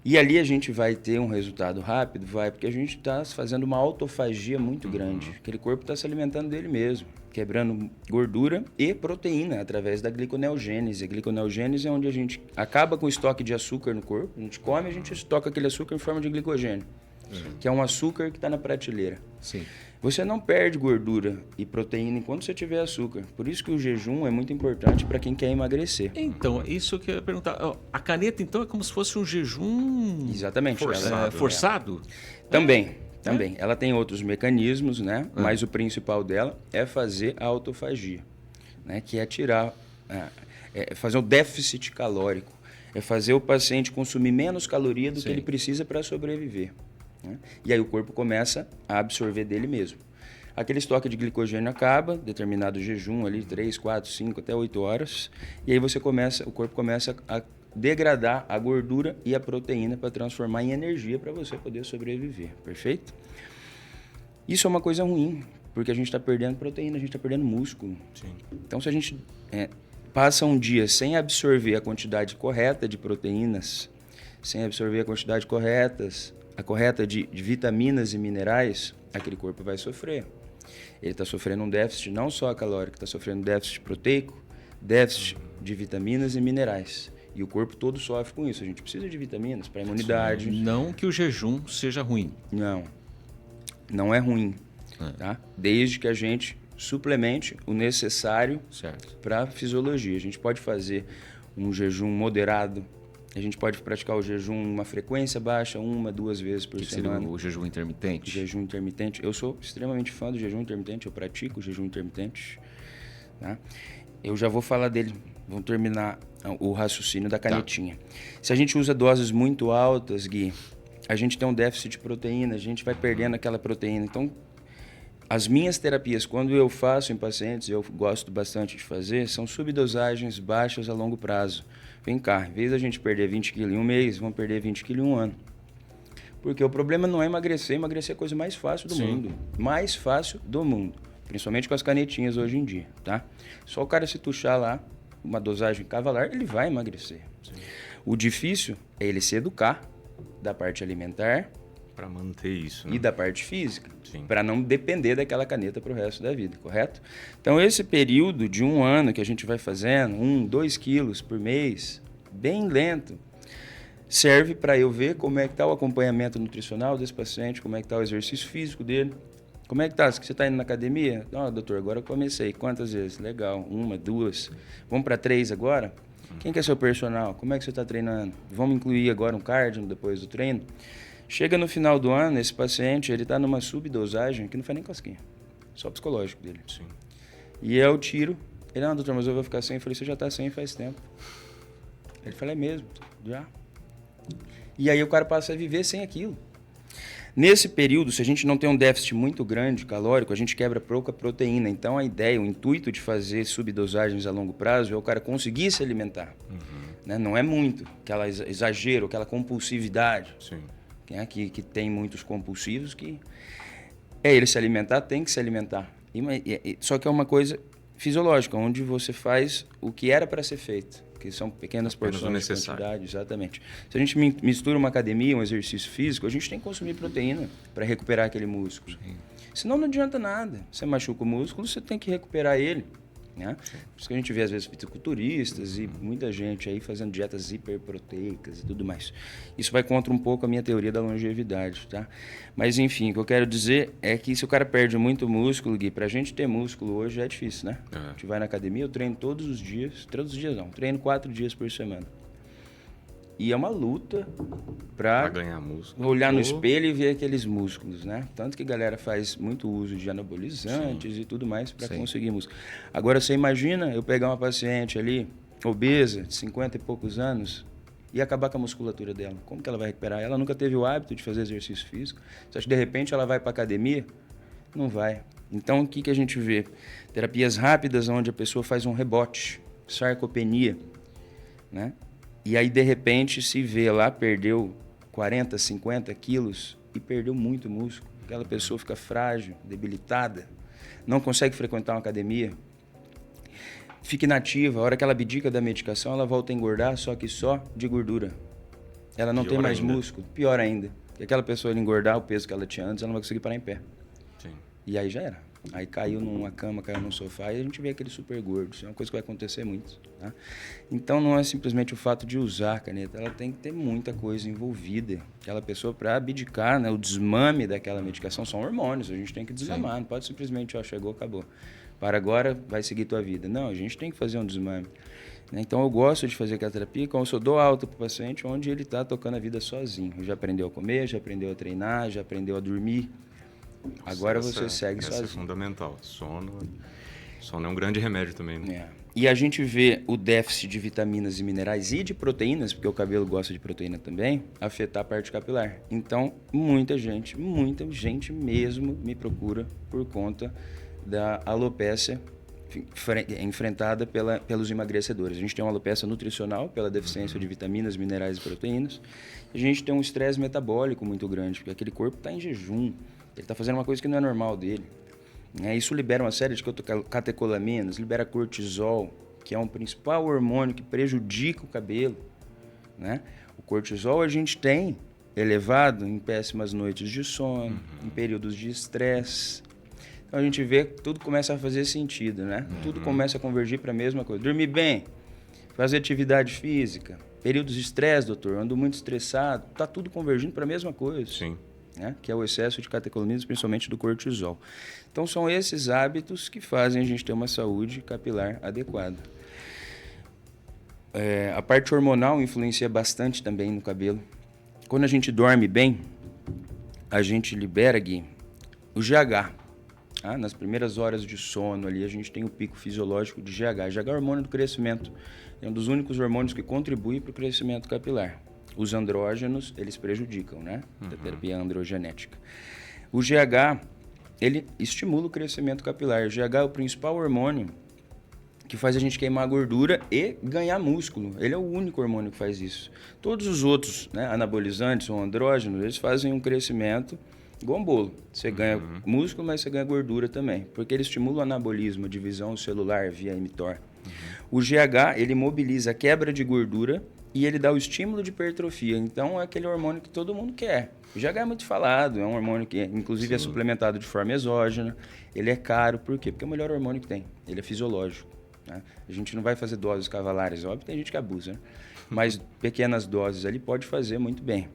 E ali a gente vai ter um resultado rápido? Vai, porque a gente está fazendo uma autofagia muito grande. Aquele corpo está se alimentando dele mesmo, quebrando gordura e proteína através da gliconeogênese. A gliconeogênese é onde a gente acaba com o estoque de açúcar no corpo. A gente come, a gente estoca aquele açúcar em forma de glicogênio, que é um açúcar que está na prateleira. Sim. Você não perde gordura e proteína enquanto você tiver açúcar. Por isso que o jejum é muito importante para quem quer emagrecer. Então, isso que eu ia perguntar. A caneta, então, é como se fosse um jejum... Exatamente. Forçado? Também. Ela tem outros mecanismos, né? Mas o principal dela é fazer a autofagia, né? Que é tirar, fazer um déficit calórico, é fazer o paciente consumir menos caloria do que ele precisa para sobreviver. Né? E aí o corpo começa a absorver dele mesmo. Aquele estoque de glicogênio acaba, determinado jejum ali, 3, 4, 5, até 8 horas, e aí o corpo começa a degradar a gordura e a proteína para transformar em energia para você poder sobreviver, perfeito? Isso é uma coisa ruim, porque a gente está perdendo proteína, a gente está perdendo músculo. Sim. Então, se a gente passa um dia sem absorver a quantidade correta de proteínas, sem absorver a quantidade correta de vitaminas e minerais, aquele corpo vai sofrer. Ele está sofrendo um déficit não só calórico, está sofrendo um déficit proteico, déficit de vitaminas e minerais. E o corpo todo sofre com isso. A gente precisa de vitaminas para a imunidade. Não que o jejum seja ruim. Não é ruim. Tá? Desde que a gente suplemente o necessário para a fisiologia. A gente pode fazer um jejum moderado. A gente pode praticar o jejum em uma frequência baixa, 1, 2 vezes por semana. Seria o jejum intermitente? Jejum intermitente. Eu sou extremamente fã do jejum intermitente. Eu pratico o jejum intermitente. Tá? Eu já vou falar dele. Vamos terminar o raciocínio da canetinha. Se a gente usa doses muito altas, Gui, a gente tem um déficit de proteína, a gente vai perdendo aquela proteína. Então, as minhas terapias, quando eu faço em pacientes, eu gosto bastante de fazer, são subdosagens baixas a longo prazo. Vem cá, em vez da gente perder 20 quilos em um mês, vamos perder 20 quilos em um ano. Porque o problema não é emagrecer é a coisa mais fácil do mundo. Mais fácil do mundo. Principalmente com as canetinhas hoje em dia, tá? Só o cara se tuchar lá, uma dosagem cavalar, ele vai emagrecer. Sim. O difícil é ele se educar da parte alimentar para manter isso, né? E da parte física, para não depender daquela caneta para o resto da vida, correto? Então, esse período de 1 ano que a gente vai fazendo, 1, 2 quilos por mês, bem lento, serve para eu ver como é que está o acompanhamento nutricional desse paciente, como é que está o exercício físico dele. Como é que tá? Você está indo na academia? Não, doutor, agora eu comecei. Quantas vezes? Legal. 1, 2. Vamos para 3 agora? Quem que é seu personal? Como é que você está treinando? Vamos incluir agora um cardio depois do treino? Chega no final do ano, esse paciente ele está numa subdosagem que não faz nem cosquinha. Só psicológico dele. Sim. E eu tiro. Ele, não, doutor, mas eu vou ficar sem. Eu falei, você já está sem faz tempo. Ele falou, é mesmo? Já. E aí o cara passa a viver sem aquilo. Nesse período, se a gente não tem um déficit muito grande calórico, a gente quebra pouca proteína. Então, a ideia, o intuito de fazer subdosagens a longo prazo é o cara conseguir se alimentar. Né? Não é muito, aquela exagero, aquela compulsividade. Sim. Que tem muitos compulsivos que ele se alimentar, tem que se alimentar. Só que é uma coisa fisiológica, onde você faz o que era para ser feito. Que são pequenas porções de quantidade, exatamente. Se a gente mistura uma academia, um exercício físico, a gente tem que consumir proteína para recuperar aquele músculo. Sim. Senão não adianta nada. Você machuca o músculo, você tem que recuperar ele. Né? Por isso que a gente vê, às vezes, fisiculturistas e muita gente aí fazendo dietas hiperproteicas e tudo mais. Isso vai contra um pouco a minha teoria da longevidade, tá? Mas, enfim, o que eu quero dizer é que se o cara perde muito músculo, Gui, pra gente ter músculo hoje é difícil, né? A gente vai na academia, eu treino todos os dias não, treino 4 dias por semana. E é uma luta para ganhar músculo. Olhar no espelho e ver aqueles músculos, né? Tanto que a galera faz muito uso de anabolizantes e tudo mais para conseguir músculo. Agora, você imagina eu pegar uma paciente ali, obesa, de 50 e poucos anos, e acabar com a musculatura dela. Como que ela vai recuperar? Ela nunca teve o hábito de fazer exercício físico. Você acha que, de repente, ela vai para academia? Não vai. Então, o que a gente vê? Terapias rápidas onde a pessoa faz um rebote, sarcopenia, né? E aí, de repente, se vê lá, perdeu 40, 50 quilos e perdeu muito músculo. Aquela pessoa fica frágil, debilitada, não consegue frequentar uma academia, fica inativa. A hora que ela abdica da medicação, ela volta a engordar, só que só de gordura. Ela não tem mais músculo. Pior ainda. Porque aquela pessoa engordar o peso que ela tinha antes, ela não vai conseguir parar em pé. Sim. E aí já era. Aí caiu numa cama, caiu num sofá e a gente vê aquele super gordo. Isso é uma coisa que vai acontecer muito. Tá? Então não é simplesmente o fato de usar a caneta, ela tem que ter muita coisa envolvida. Aquela pessoa, para abdicar, né, o desmame daquela medicação são hormônios, a gente tem que desmamar. Sim. Não pode simplesmente, chegou, acabou. Para agora, vai seguir tua vida. Não, a gente tem que fazer um desmame. Então eu gosto de fazer aquela terapia como eu dou alta para o paciente, onde ele está tocando a vida sozinho. Já aprendeu a comer, já aprendeu a treinar, já aprendeu a dormir. Agora você segue sozinho. Isso é fundamental. Sono é um grande remédio também, né? É. E a gente vê o déficit de vitaminas e minerais e de proteínas, porque o cabelo gosta de proteína também, afetar a parte capilar. Então, muita gente mesmo me procura por conta da alopécia enfrentada pelos emagrecedores. A gente tem uma alopécia nutricional pela deficiência de vitaminas, minerais e proteínas. A gente tem um estresse metabólico muito grande, porque aquele corpo está em jejum. Ele está fazendo uma coisa que não é normal dele. Isso libera uma série de catecolaminas, libera cortisol, que é um principal hormônio que prejudica o cabelo. Né? O cortisol a gente tem elevado em péssimas noites de sono, em períodos de estresse. Então a gente vê que tudo começa a fazer sentido, né? Tudo começa a convergir para a mesma coisa. Dormir bem, fazer atividade física, períodos de estresse, doutor, ando muito estressado, está tudo convergindo para a mesma coisa. Sim. Né? Que é o excesso de catecolaminas, principalmente do cortisol. Então, são esses hábitos que fazem a gente ter uma saúde capilar adequada. A parte hormonal influencia bastante também no cabelo. Quando a gente dorme bem, a gente libera, Gui, o GH. Tá? Nas primeiras horas de sono, ali, a gente tem o pico fisiológico de GH. GH é o hormônio do crescimento. É um dos únicos hormônios que contribui para o crescimento capilar. Os andrógenos, eles prejudicam, né? Da terapia androgenética. O GH, ele estimula o crescimento capilar. O GH é o principal hormônio que faz a gente queimar gordura e ganhar músculo. Ele é o único hormônio que faz isso. Todos os outros, né, anabolizantes ou andrógenos, eles fazem um crescimento igual um bolo. Você ganha músculo, mas você ganha gordura também. Porque ele estimula o anabolismo, a divisão celular via mTOR. O GH, ele mobiliza a quebra de gordura e ele dá o estímulo de hipertrofia. Então, é aquele hormônio que todo mundo quer. O GH é muito falado, é um hormônio que, inclusive, é suplementado de forma exógena. Ele é caro, por quê? Porque é o melhor hormônio que tem. Ele é fisiológico. Né? A gente não vai fazer doses cavalares, óbvio, tem gente que abusa, né? Mas pequenas doses ali pode fazer muito bem.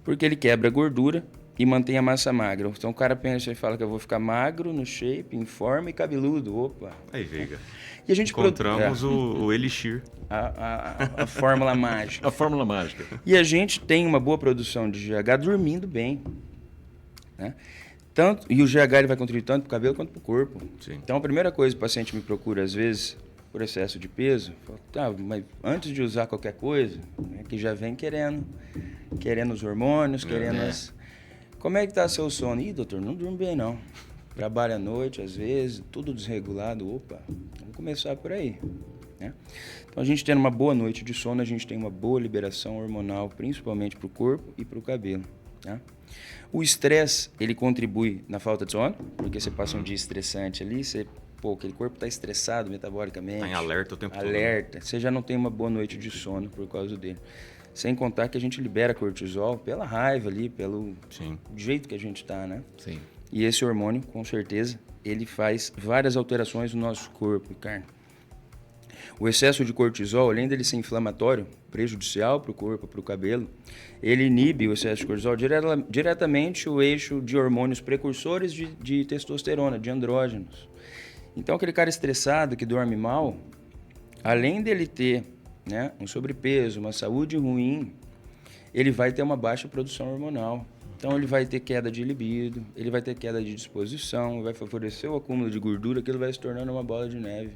Porque ele quebra a gordura e mantém a massa magra. Então, o cara pensa e fala que eu vou ficar magro, no shape, em forma e cabeludo. Opa! Aí, Veiga. E a gente encontramos o elixir. A fórmula mágica. A fórmula mágica. E a gente tem uma boa produção de GH dormindo bem. Né? E o GH ele vai contribuir tanto para o cabelo quanto para o corpo. Sim. Então, a primeira coisa que o paciente me procura, às vezes, por excesso de peso, fala, tá, mas antes de usar qualquer coisa, né, que já vem querendo os hormônios, querendo as... Como é que tá seu sono? Ih, doutor, não durmo bem, não. Trabalho à noite, às vezes, tudo desregulado. Opa, vamos começar por aí. Né? Então, a gente tendo uma boa noite de sono, a gente tem uma boa liberação hormonal, principalmente para o corpo e para o cabelo. Né? O estresse, ele contribui na falta de sono, porque você passa um dia estressante ali, aquele corpo está estressado metabolicamente. Está em alerta o tempo todo. Alerta. Você já não tem uma boa noite de sono por causa dele. Sem contar que a gente libera cortisol pela raiva ali, pelo jeito que a gente está, né? Sim. E esse hormônio, com certeza, ele faz várias alterações no nosso corpo, carne. O excesso de cortisol, além dele ser inflamatório, prejudicial para o corpo, para o cabelo, ele inibe o excesso de cortisol diretamente o eixo de hormônios precursores de testosterona, de andrógenos. Então, aquele cara estressado que dorme mal, além dele ter, né, um sobrepeso, uma saúde ruim, ele vai ter uma baixa produção hormonal. Então, ele vai ter queda de libido, ele vai ter queda de disposição, vai favorecer o acúmulo de gordura, que ele vai se tornando uma bola de neve.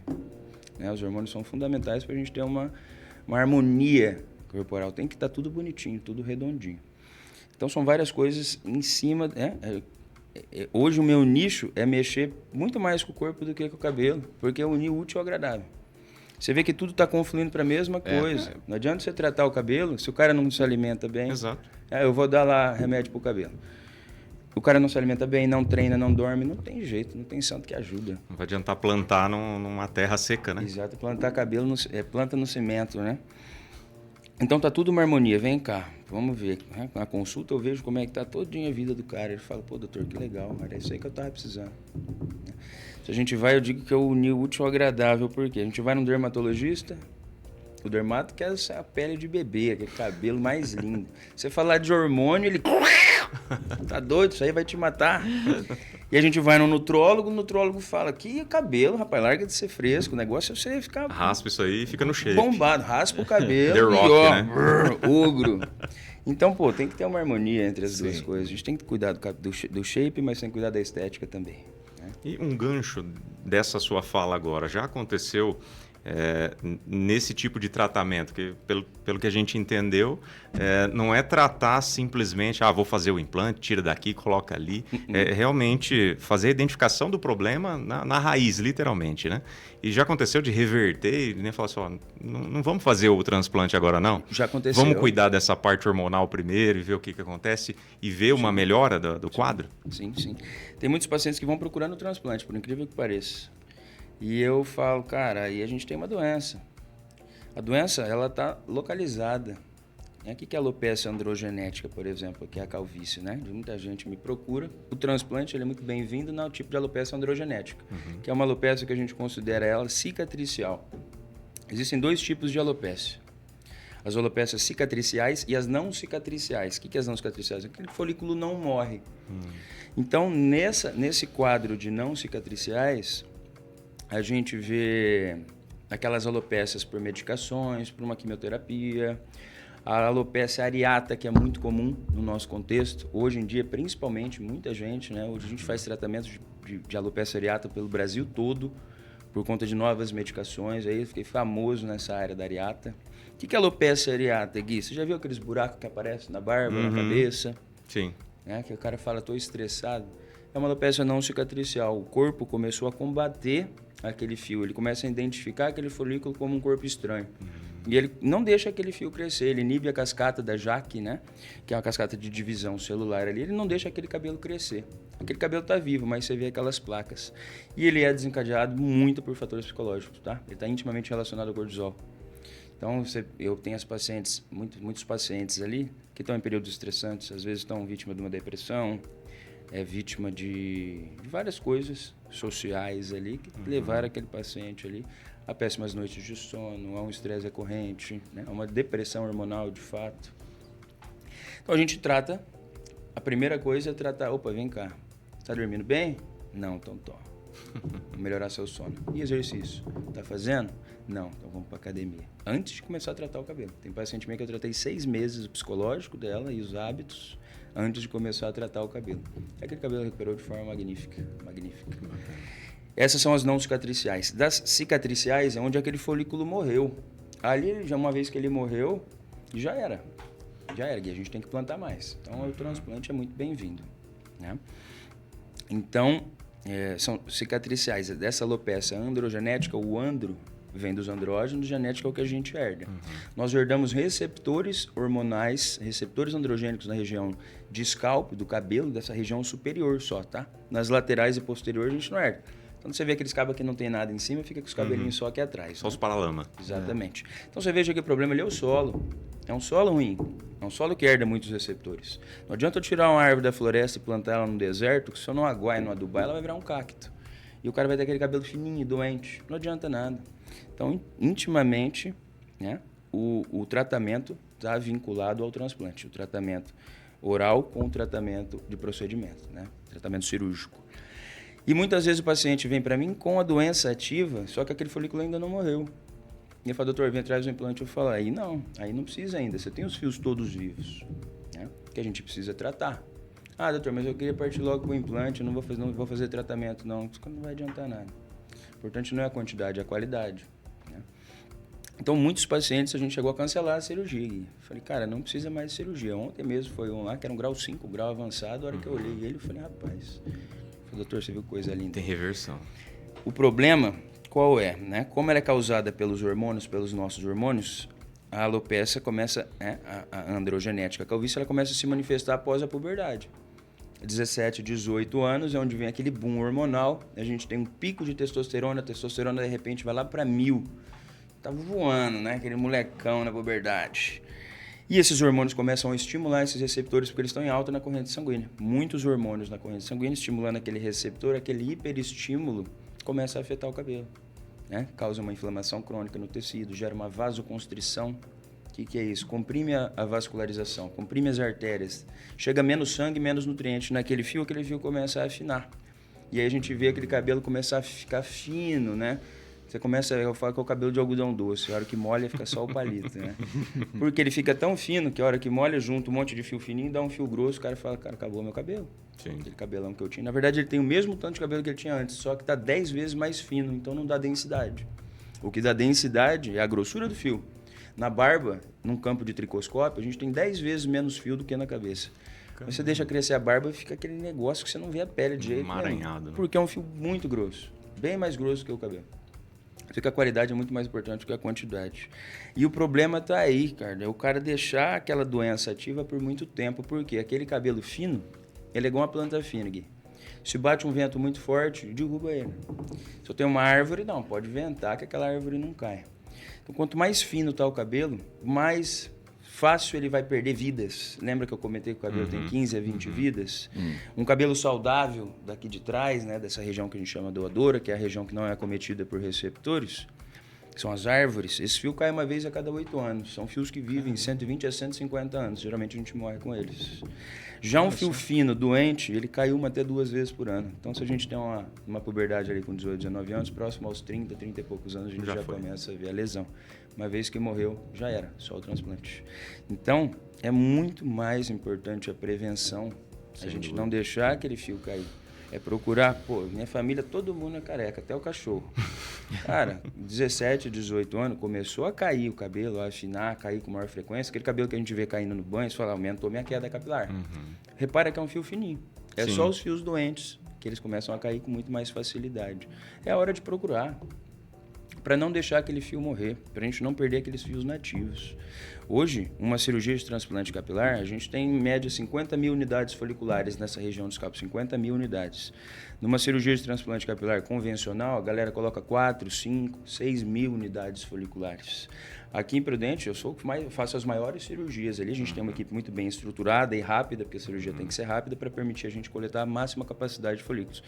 Né? Os hormônios são fundamentais para a gente ter uma harmonia corporal. Tem que estar tudo bonitinho, tudo redondinho. Então, são várias coisas em cima... Hoje, o meu nicho é mexer muito mais com o corpo do que com o cabelo, porque é unir o útil ao agradável. Você vê que tudo está confluindo para a mesma coisa. Não adianta você tratar o cabelo se o cara não se alimenta bem. Exato. Eu vou dar lá remédio para o cabelo. O cara não se alimenta bem, não treina, não dorme, não tem jeito, não tem santo que ajuda. Não vai adiantar plantar numa terra seca, né? Exato, plantar cabelo, planta no cimento, né? Então tá tudo uma harmonia, vem cá, vamos ver. Na consulta eu vejo como é que tá todinha a vida do cara. Ele fala, pô, doutor, que legal, era isso aí que eu tava precisando. Se a gente vai, eu digo que é unir o útil ao agradável, porque a gente vai num dermatologista, o dermato quer essa pele de bebê, aquele cabelo mais lindo. Você falar de hormônio, ele... Tá doido, isso aí vai te matar. E a gente vai no nutrólogo, o nutrólogo fala, que cabelo, rapaz, larga de ser fresco, o negócio é você ficar... Raspa isso aí e fica no shape. Bombado, raspa o cabelo The Rock, e ó, né? ogro. Então, pô, tem que ter uma harmonia entre as duas coisas. A gente tem que cuidar do shape, mas tem que cuidar da estética também. Né? E um gancho dessa sua fala agora, já aconteceu nesse tipo de tratamento, que pelo que a gente entendeu, não é tratar simplesmente, vou fazer o implante, tira daqui, coloca ali, é realmente fazer a identificação do problema na raiz, literalmente, né? E já aconteceu de reverter e nem falar assim, não vamos fazer o transplante agora não? Já aconteceu. Vamos cuidar dessa parte hormonal primeiro e ver o que acontece e ver uma melhora do quadro? Sim. Tem muitos pacientes que vão procurando o transplante, por incrível que pareça. E eu falo, cara, aí a gente tem uma doença. A doença, ela está localizada. O que é a alopecia androgenética, por exemplo, que é a calvície, né? Muita gente me procura. O transplante ele é muito bem-vindo no tipo de alopecia androgenética, que é uma alopecia que a gente considera ela cicatricial. Existem dois tipos de alopecia. As alopecias cicatriciais e as não cicatriciais. O que é as não cicatriciais? Aquele folículo não morre. Então, nesse quadro de não cicatriciais, a gente vê aquelas alopécias por medicações, por uma quimioterapia, a alopecia areata, que é muito comum no nosso contexto. Hoje em dia, principalmente, muita gente, né? Hoje a gente faz tratamento de alopecia areata pelo Brasil todo, por conta de novas medicações. Aí eu fiquei famoso nessa área da areata. O que é alopecia areata, Gui? Você já viu aqueles buracos que aparecem na barba, na cabeça? Sim. Né? Que o cara fala, estou estressado. É uma alopecia não cicatricial. O corpo começou a combater aquele fio. Ele começa a identificar aquele folículo como um corpo estranho. E ele não deixa aquele fio crescer. Ele inibe a cascata da JAK, né? Que é uma cascata de divisão celular ali. Ele não deixa aquele cabelo crescer. Aquele cabelo está vivo, mas você vê aquelas placas. E ele é desencadeado muito por fatores psicológicos, tá? Ele está intimamente relacionado ao cortisol. Então, eu tenho muitos pacientes ali que estão em períodos estressantes, às vezes estão vítima de uma depressão, vítima de várias coisas sociais ali que levaram aquele paciente ali a péssimas noites de sono, a um estresse recorrente, né? A uma depressão hormonal de fato. Então a gente trata, a primeira coisa é tratar, vem cá, tá dormindo bem? Não, então toma. Melhorar seu sono. E exercício? Tá fazendo? Não, então vamos pra academia. Antes de começar a tratar o cabelo. Tem paciente minha que eu tratei 6 meses o psicológico dela e os hábitos antes de começar a tratar o cabelo. E aquele cabelo recuperou de forma magnífica. Essas são as não cicatriciais. Das cicatriciais é onde aquele folículo morreu. Ali, já uma vez que ele morreu, já era. E a gente tem que plantar mais. Então, o transplante é muito bem-vindo, né? Então, são cicatriciais. Dessa alopecia androgenética, o andro vem dos andrógenos, genética é o que a gente herda. Nós herdamos receptores hormonais, receptores androgênicos na região de scalp, do cabelo, dessa região superior só, tá? Nas laterais e posteriores a gente não herda. Então você vê aqueles cabos que não tem nada em cima, fica com os cabelinhos só aqui atrás. Só os paralamas. Exatamente. Então você veja que o problema ali é o solo. É um solo ruim. É um solo que herda muitos receptores. Não adianta eu tirar uma árvore da floresta e plantar ela no deserto, que se eu não aguar e não adubar, ela vai virar um cacto. E o cara vai ter aquele cabelo fininho, doente. Não adianta nada. Então, intimamente, né, o tratamento está vinculado ao transplante. O tratamento oral com o tratamento de procedimento, né? Tratamento cirúrgico. E muitas vezes o paciente vem para mim com a doença ativa, só que aquele folículo ainda não morreu. E eu falo, doutor, vem atrás do implante. Eu falo, aí não precisa ainda. Você tem os fios todos vivos, né, que a gente precisa tratar. Ah, doutor, mas eu queria partir logo para o implante, eu não vou fazer tratamento, não. Isso não vai adiantar nada. O importante não é a quantidade, é a qualidade. Né? Então, muitos pacientes a gente chegou a cancelar a cirurgia. Eu falei, cara, não precisa mais de cirurgia. Ontem mesmo foi um lá que era um grau 5, um grau avançado. A hora que eu olhei ele, eu falei, rapaz, doutor, você viu coisa linda. Tem reversão. O problema, qual é? Né? Como ela é causada pelos hormônios, pelos nossos hormônios, a alopecia começa, a androgenética, a calvície, ela começa a se manifestar após a puberdade. 17, 18 anos é onde vem aquele boom hormonal, a gente tem um pico de testosterona, a testosterona de repente vai lá para 1000. Tá voando, né? Aquele molecão na puberdade. E esses hormônios começam a estimular esses receptores porque eles estão em alta na corrente sanguínea. Muitos hormônios na corrente sanguínea estimulando aquele receptor, aquele hiperestímulo começa a afetar o cabelo, né? Causa uma inflamação crônica no tecido, gera uma vasoconstrição. O que é isso? Comprime a vascularização, comprime as artérias. Chega menos sangue, menos nutriente naquele fio, aquele fio começa a afinar. E aí a gente vê aquele cabelo começar a ficar fino, né? Você começa, eu falo que é o cabelo de algodão doce, a hora que molha fica só o palito, né? Porque ele fica tão fino que a hora que molha junto um monte de fio fininho, dá um fio grosso, o cara fala, cara, acabou meu cabelo. Sim. Aquele cabelão que eu tinha. Na verdade, ele tem o mesmo tanto de cabelo que ele tinha antes, só que tá 10 vezes mais fino, então não dá densidade. O que dá densidade é a grossura do fio. Na barba, num campo de tricoscópio, a gente tem 10 vezes menos fio do que na cabeça. Mas você deixa crescer a barba e fica aquele negócio que você não vê a pele de jeito emaranhado, nenhum. Porque é um fio muito grosso, bem mais grosso que o cabelo. Porque a qualidade é muito mais importante do que a quantidade. E o problema está aí, cara, é o cara deixar aquela doença ativa por muito tempo. Por quê? Aquele cabelo fino, ele é igual uma planta fina, Gui. Se bate um vento muito forte, derruba ele. Se eu tenho uma árvore, não, pode ventar que aquela árvore não cai. Então, quanto mais fino está o cabelo, mais fácil ele vai perder vidas. Lembra que eu comentei que o cabelo tem 15 a 20 vidas? Um cabelo saudável daqui de trás, né, dessa região que a gente chama doadora, que é a região que não é acometida por receptores, que são as árvores, esse fio cai uma vez a cada 8 anos. São fios que vivem 120 a 150 anos. Geralmente a gente morre com eles. Já um fio fino, doente, ele cai 1 até 2 vezes por ano. Então, se a gente tem uma puberdade ali com 18, 19 anos, próximo aos 30, 30 e poucos anos, a gente já começa a ver a lesão. Uma vez que morreu, já era, só o transplante. Então, é muito mais importante a prevenção, a gente não deixar aquele fio cair. É procurar, minha família, todo mundo é careca, até o cachorro. Cara, 17, 18 anos, começou a cair o cabelo, a afinar, a cair com maior frequência. Aquele cabelo que a gente vê caindo no banho, você fala, aumentou minha queda capilar. Repara que é um fio fininho. É só os fios doentes que eles começam a cair com muito mais facilidade. É a hora de procurar. para não deixar aquele fio morrer, para a gente não perder aqueles fios nativos. Hoje, uma cirurgia de transplante capilar, a gente tem em média 50 mil unidades foliculares nessa região do scalp, 50 mil unidades. Numa cirurgia de transplante capilar convencional, a galera coloca 4, 5, 6 mil unidades foliculares. Aqui em Prudente, eu sou o que faço as maiores cirurgias ali. A gente tem uma equipe muito bem estruturada e rápida, porque a cirurgia tem que ser rápida para permitir a gente coletar a máxima capacidade de folículos.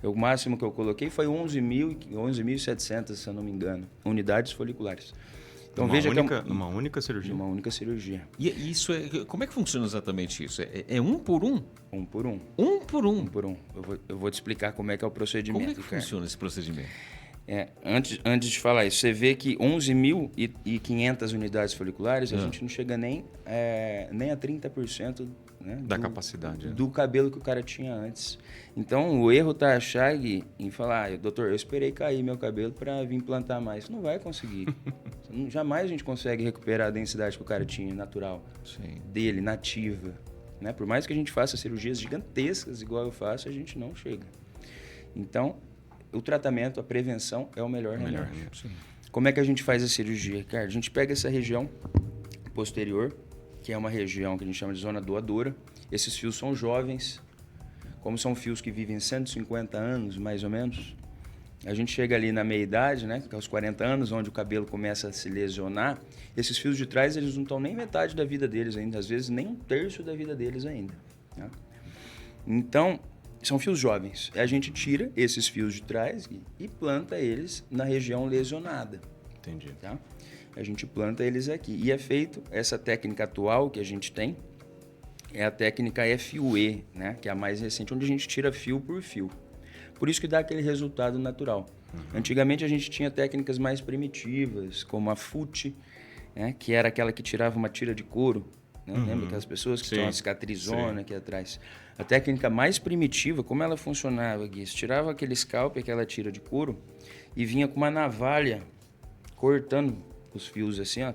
O máximo que eu coloquei foi 11.700, se eu não me engano, unidades foliculares. Então, numa única cirurgia? Numa única cirurgia. E isso como é que funciona exatamente isso? É um por um? Um por um. Um por um? Um por um. Eu vou te explicar como é que é o procedimento. Como é que funciona esse procedimento? Antes de falar isso, você vê que 11.500 unidades foliculares, a gente não chega nem a 30%, né, da capacidade. Do cabelo que o cara tinha antes. Então, o erro tá achar em falar, doutor, eu esperei cair meu cabelo para vir implantar mais. Você não vai conseguir. Jamais a gente consegue recuperar a densidade que o cara tinha, natural, dele, nativa. Né? Por mais que a gente faça cirurgias gigantescas, igual eu faço, a gente não chega. Então, o tratamento, a prevenção é o melhor remédio. Como é que a gente faz a cirurgia, cara? A gente pega essa região posterior, que é uma região que a gente chama de zona doadora. Esses fios são jovens, como são fios que vivem 150 anos, mais ou menos. A gente chega ali na meia-idade, né, que é os 40 anos, onde o cabelo começa a se lesionar. Esses fios de trás, eles não estão nem metade da vida deles ainda, às vezes nem um terço da vida deles ainda. Né? Então, são fios jovens. A gente tira esses fios de trás e planta eles na região lesionada. Entendi. Tá? A gente planta eles aqui. E é feito, essa técnica atual que a gente tem, é a técnica FUE, né? Que é a mais recente, onde a gente tira fio por fio. Por isso que dá aquele resultado natural. Antigamente a gente tinha técnicas mais primitivas, como a FUT, né? Que era aquela que tirava uma tira de couro. Né? Lembra aquelas pessoas que tinham uma cicatrizona aqui atrás? A técnica mais primitiva, como ela funcionava, Gui? Você tirava aquele scalp, aquela tira de couro, e vinha com uma navalha cortando os fios assim, ó,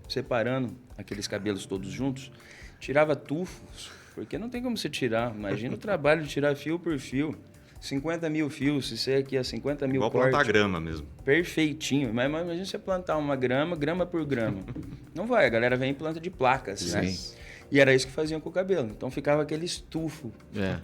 separando aqueles cabelos todos juntos. Tirava tufos, porque não tem como você tirar. Imagina o trabalho de tirar fio por fio. 50 mil fios, se você aqui é 50 mil cortes. Igual plantar grama mesmo. Perfeitinho. Mas imagina você plantar uma grama, grama por grama. Não vai, a galera vem em planta de placas, né? E era isso que faziam com o cabelo. Então ficava aquele estufo,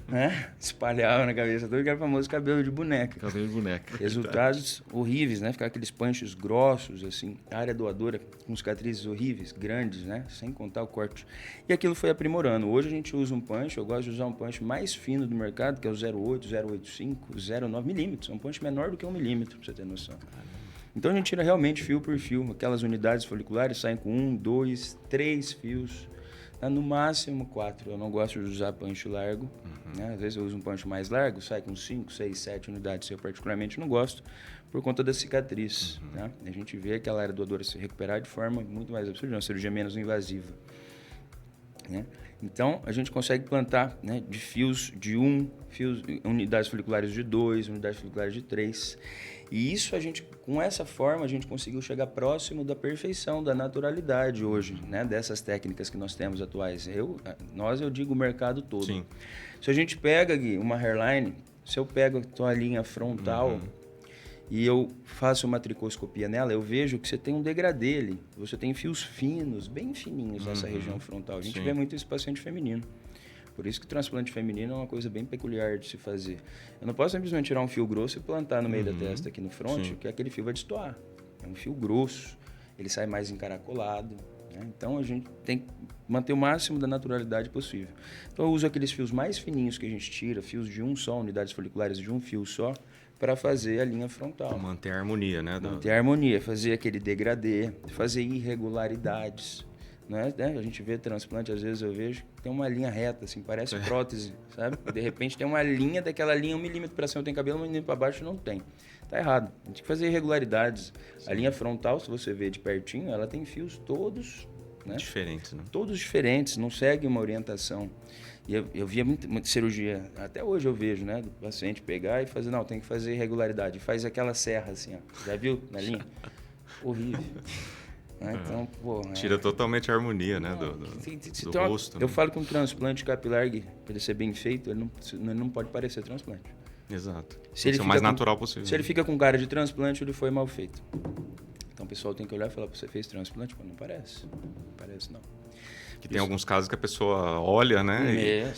né? Espalhava na cabeça todo, que era o famoso cabelo de boneca. Cabelo de boneca. Resultados horríveis, né? Ficava aqueles punches grossos, assim. A área doadora com cicatrizes horríveis, grandes, né? Sem contar o corte. E aquilo foi aprimorando. Hoje a gente usa um punch, eu gosto de usar um punch mais fino do mercado, que é o 0,8, 0,85, 0,9 milímetros. É um punch menor do que 1 milímetro, pra você ter noção. Então a gente tira realmente fio por fio. Aquelas unidades foliculares saem com 1, 2, 3 fios. No máximo 4. Eu não gosto de usar punch largo. Né? Às vezes eu uso um punch mais largo, sai com 5, 6, 7 unidades. Eu particularmente não gosto por conta da cicatriz. Né? A gente vê aquela área doadora se recuperar de forma muito mais absurda, uma cirurgia menos invasiva. Né? Então, a gente consegue plantar, né, de fios de 1, unidades foliculares de 2, unidades foliculares de 3. E isso com essa forma, a gente conseguiu chegar próximo da perfeição, da naturalidade hoje, né, dessas técnicas que nós temos atuais. Eu digo o mercado todo. Sim. Se a gente pega, Gui, uma hairline, se eu pego a tua linha frontal e eu faço uma tricoscopia nela, eu vejo que você tem um degradê ali. Você tem fios finos, bem fininhos nessa região frontal. A gente vê muito isso em paciente feminino. Por isso que o transplante feminino é uma coisa bem peculiar de se fazer. Eu não posso simplesmente tirar um fio grosso e plantar no meio da testa aqui no front, que aquele fio vai destoar. É um fio grosso, ele sai mais encaracolado. Né? Então a gente tem que manter o máximo da naturalidade possível. Então eu uso aqueles fios mais fininhos que a gente tira, fios de um só, unidades foliculares de um fio só, para fazer a linha frontal. Manter a harmonia, né? Manter a harmonia, fazer aquele degradê, fazer irregularidades. Né? A gente vê transplante, às vezes eu vejo, tem uma linha reta, assim, parece prótese, sabe? De repente tem uma linha, daquela linha 1 milímetro para cima tem cabelo, 1 milímetro para baixo não tem. Tá errado. A gente tem que fazer irregularidades. A linha frontal, se você vê de pertinho, ela tem fios todos... Né? Diferentes, né? Todos diferentes, não segue uma orientação. E eu via muita cirurgia, até hoje eu vejo, né? Do paciente pegar e fazer, não, tem que fazer irregularidade. Faz aquela serra assim, ó. Já viu na linha? Horrível. Então, pô... Tira totalmente a harmonia, né? Do rosto. Eu falo que um transplante capilar, para ele ser bem feito, ele não pode parecer transplante. Exato. Se ele o mais natural possível. Se ele fica com cara de transplante, ele foi mal feito. Então o pessoal tem que olhar e falar, você fez transplante? Não parece. Não parece, não. Que tem alguns casos que a pessoa olha, né?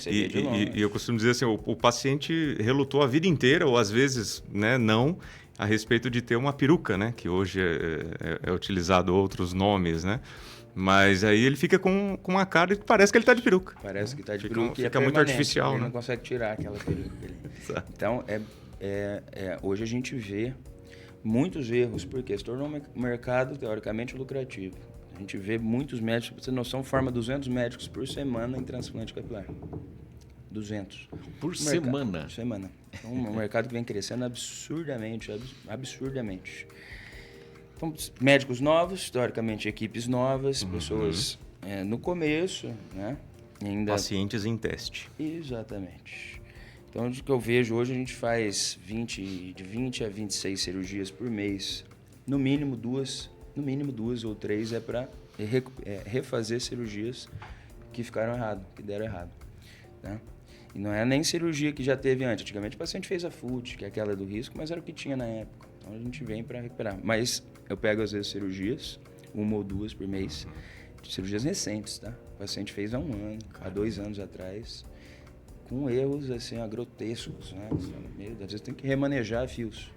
E eu costumo dizer assim, o paciente relutou a vida inteira, ou às vezes, né, não, a respeito de ter uma peruca, né? Que hoje é utilizado outros nomes, né? Mas aí ele fica com uma cara que parece que ele está de peruca. Parece que está de peruca. Fica muito artificial, ele né? não consegue tirar aquela peruca. Então, hoje a gente vê muitos erros, porque se tornou um mercado teoricamente lucrativo. A gente vê muitos médicos, pra você ter noção, forma 200 médicos por semana em transplante capilar. 200. Por semana? Por semana. Então, um mercado que vem crescendo absurdamente. Então, médicos novos, teoricamente equipes novas, pessoas no começo, né? Ainda... Pacientes em teste. Exatamente. Então, o que eu vejo hoje, a gente faz de 20 a 26 cirurgias por mês. No mínimo duas ou três para refazer cirurgias que ficaram errado, que deram errado. Né? E não é nem cirurgia que já teve antes. Antigamente o paciente fez a FUT, que é aquela do risco, mas era o que tinha na época. Então a gente vem para recuperar. Mas eu pego às vezes cirurgias, 1 ou 2 por mês, cirurgias recentes, tá? O paciente fez há 1 ano, há 2 anos atrás, com erros assim, grotescos, né? Às vezes tem que remanejar fios.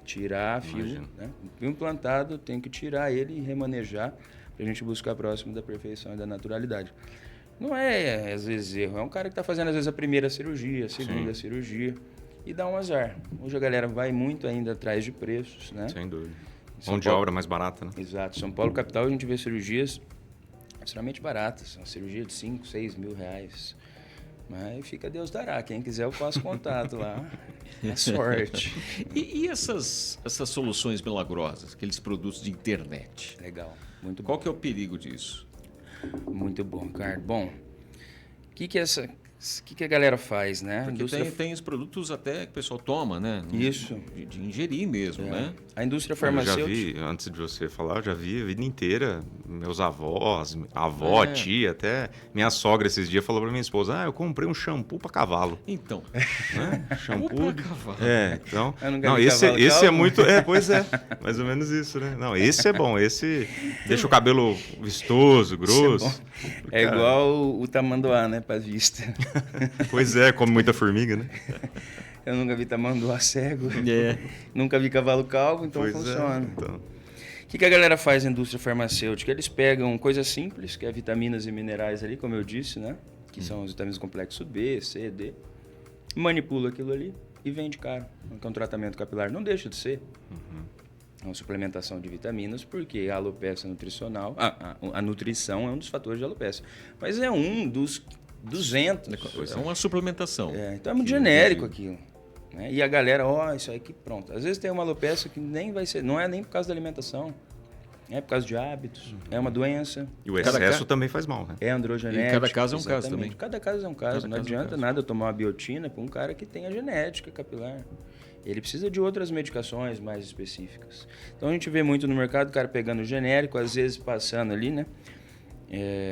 Tirar fio, né? O implantado tem que tirar ele e remanejar para a gente buscar próximo da perfeição e da naturalidade. Não é, às vezes, erro. É um cara que está fazendo, às vezes, a primeira cirurgia, a segunda cirurgia e dá um azar. Hoje a galera vai muito ainda atrás de preços, né? Sem dúvida. Mão de obra mais barata, né? Exato. São Paulo, capital, a gente vê cirurgias extremamente baratas. Uma cirurgia de 5, 6 mil reais. Mas fica Deus dará. Quem quiser eu faço contato lá. É sorte. E essas soluções milagrosas, aqueles produtos de internet? Legal. Muito bom. Qual que é o perigo disso? Muito bom, Ricardo. Bom, o que a galera faz, né? Porque tem os produtos até que o pessoal toma, né? Isso. De ingerir mesmo, né? A indústria farmacêutica... Eu já vi, antes de você falar, eu já vi a vida inteira, meus avós, avó, tia, até minha sogra esses dias falou pra minha esposa, eu comprei um shampoo pra cavalo. Então. Né? Shampoo pra cavalo. Então... Não, esse é muito... pois é. Mais ou menos isso, né? Não, esse é bom. Esse deixa o cabelo vistoso, grosso. É igual o tamanduá, né? Pra vista. Pois é, come muita formiga, né? Eu nunca vi tamanduá cego. Nunca vi cavalo calvo, então funciona. Então. O que a galera faz na indústria farmacêutica? Eles pegam coisas simples, que é vitaminas e minerais ali, como eu disse, né? Que são os vitaminas do complexo B, C, D. Manipula aquilo ali e vende caro. Que é um tratamento capilar. Não deixa de ser. É uma suplementação de vitaminas, porque a alopecia nutricional... A nutrição é um dos fatores de alopecia. Mas é um dos 200. É uma suplementação. Então é muito genérico aquilo. Né? E a galera, isso aí que pronto. Às vezes tem uma alopecia que nem vai ser... Não é nem por causa da alimentação. É por causa de hábitos. É uma doença. E o excesso também faz mal, né? É androgenético. E cada caso é um caso também. Cada caso é um caso. Não adianta nada eu tomar uma biotina para um cara que tem a genética capilar. Ele precisa de outras medicações mais específicas. Então a gente vê muito no mercado o cara pegando genérico, às vezes passando ali, né?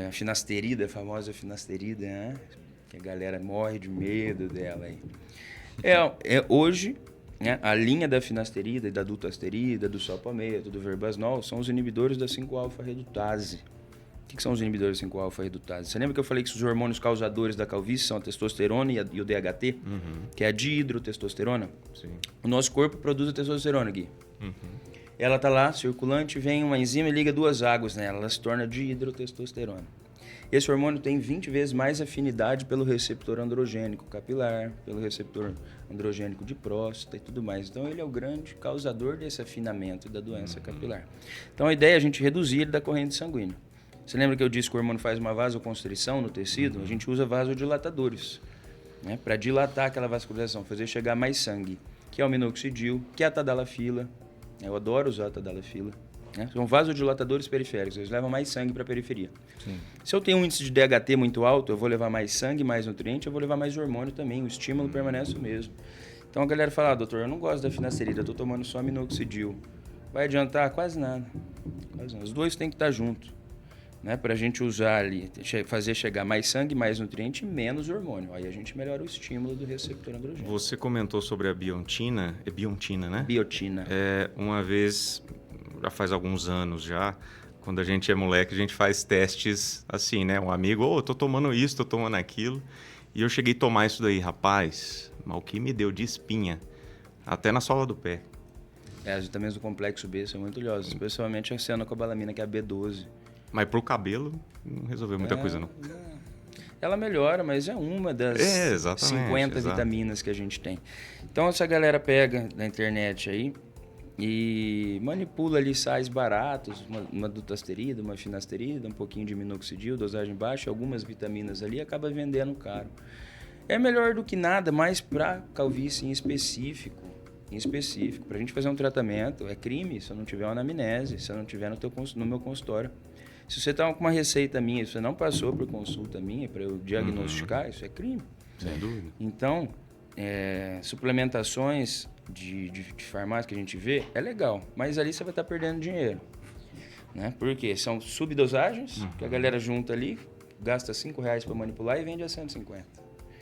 A finasterida, a famosa finasterida, né? Que a galera morre de medo dela aí. Hoje, né, a linha da finasterida, da dutasterida, do sulfamato, do verbasnol, são os inibidores da 5-alfa-redutase. O que são os inibidores da 5-alfa-redutase? Você lembra que eu falei que os hormônios causadores da calvície são a testosterona e o DHT, que é a dihidrotestosterona? Sim. O nosso corpo produz a testosterona, Gui. Ela está lá, circulante, vem uma enzima e liga 2 águas nela, ela se torna dihidrotestosterona. Esse hormônio tem 20 vezes mais afinidade pelo receptor androgênico capilar, pelo receptor androgênico de próstata e tudo mais. Então, ele é o grande causador desse afinamento da doença capilar. Então, a ideia é a gente reduzir ele da corrente sanguínea. Você lembra que eu disse que o hormônio faz uma vasoconstrição no tecido? A gente usa vasodilatadores, né, para dilatar aquela vascularização, fazer chegar mais sangue, que é o minoxidil, que é a tadalafila. Eu adoro usar a tadalafila. Né? São vasodilatadores periféricos, eles levam mais sangue para a periferia. Sim. Se eu tenho um índice de DHT muito alto, eu vou levar mais sangue, mais nutriente, eu vou levar mais hormônio também, o estímulo permanece o mesmo. Então a galera fala, doutor, eu não gosto da finasterida, eu estou tomando só minoxidil. Vai adiantar? Quase nada. Os dois têm que estar juntos. né? Para a gente usar ali, fazer chegar mais sangue, mais nutriente e menos hormônio. Aí a gente melhora o estímulo do receptor androgênico. Você comentou sobre a biotina, é biotina, né? Biotina. Uma vez, já faz alguns anos já, quando a gente é moleque, a gente faz testes assim, né? Um amigo, eu tô tomando isso, tô tomando aquilo. E eu cheguei a tomar isso daí, rapaz, mas o que me deu de espinha, até na sola do pé. As vitaminas do complexo B são muito odiosas, especialmente a cianocobalamina, que é a B12. Mas pro cabelo, não resolveu muita coisa, não. Ela melhora, mas é uma das 50 vitaminas que a gente tem. Então, essa galera pega na internet aí e manipula ali sais baratos, uma dutasterida, uma finasterida, um pouquinho de minoxidil, dosagem baixa, algumas vitaminas ali, acaba vendendo caro. É melhor do que nada, mas para calvície em específico. Para a gente fazer um tratamento, é crime se eu não tiver uma anamnese, se eu não tiver no meu consultório. Se você está com uma receita minha, se você não passou por consulta minha para eu diagnosticar, isso é crime. Sem dúvida. Então, suplementações de farmácia que a gente vê é legal, mas ali você vai estar perdendo dinheiro. Né? Porque são subdosagens que a galera junta ali, gasta R$5 para manipular e vende a 150.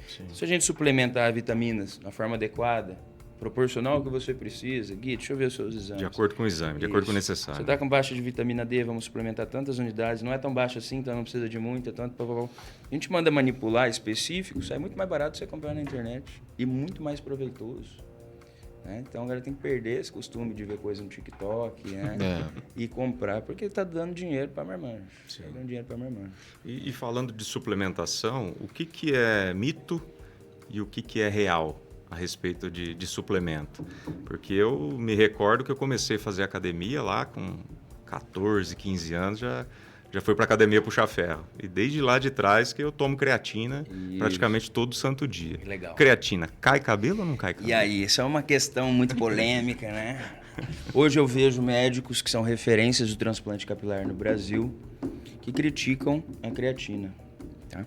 Sim. Se a gente suplementar vitaminas na forma adequada, proporcional ao que você precisa, Gui, deixa eu ver os seus exames. De acordo com o exame, de acordo com o necessário. Você está com baixa de vitamina D, vamos suplementar tantas unidades, não é tão baixa assim, então não precisa de muita, tanto... A gente manda manipular específico, sai muito mais barato você comprar na internet e muito mais proveitoso. Né? Então, a galera tem que perder esse costume de ver coisa no TikTok, né? E comprar, porque está dando dinheiro para minha irmã. Está dando dinheiro para minha irmã. E falando de suplementação, o que é mito e o que é real a respeito de suplemento? Porque eu me recordo que eu comecei a fazer academia lá com 14, 15 anos, já fui para academia puxar ferro. E desde lá de trás que eu tomo creatina praticamente todo santo dia. Legal. Creatina, cai cabelo ou não cai cabelo? E aí, isso é uma questão muito polêmica, né? Hoje eu vejo médicos que são referências do transplante capilar no Brasil que criticam a creatina, tá?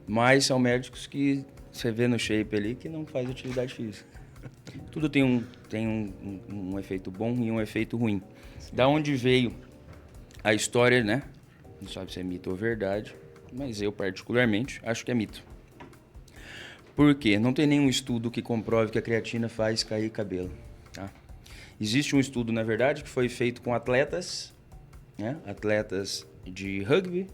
Mas são médicos que você vê no shape ali que não faz atividade física. Tudo tem um efeito bom e um efeito ruim. Da onde veio a história, né? Não sabe se é mito ou verdade, mas eu particularmente acho que é mito. Por quê? Não tem nenhum estudo que comprove que a creatina faz cair cabelo. Tá? Existe um estudo, na verdade, que foi feito com atletas, né? Atletas de rugby,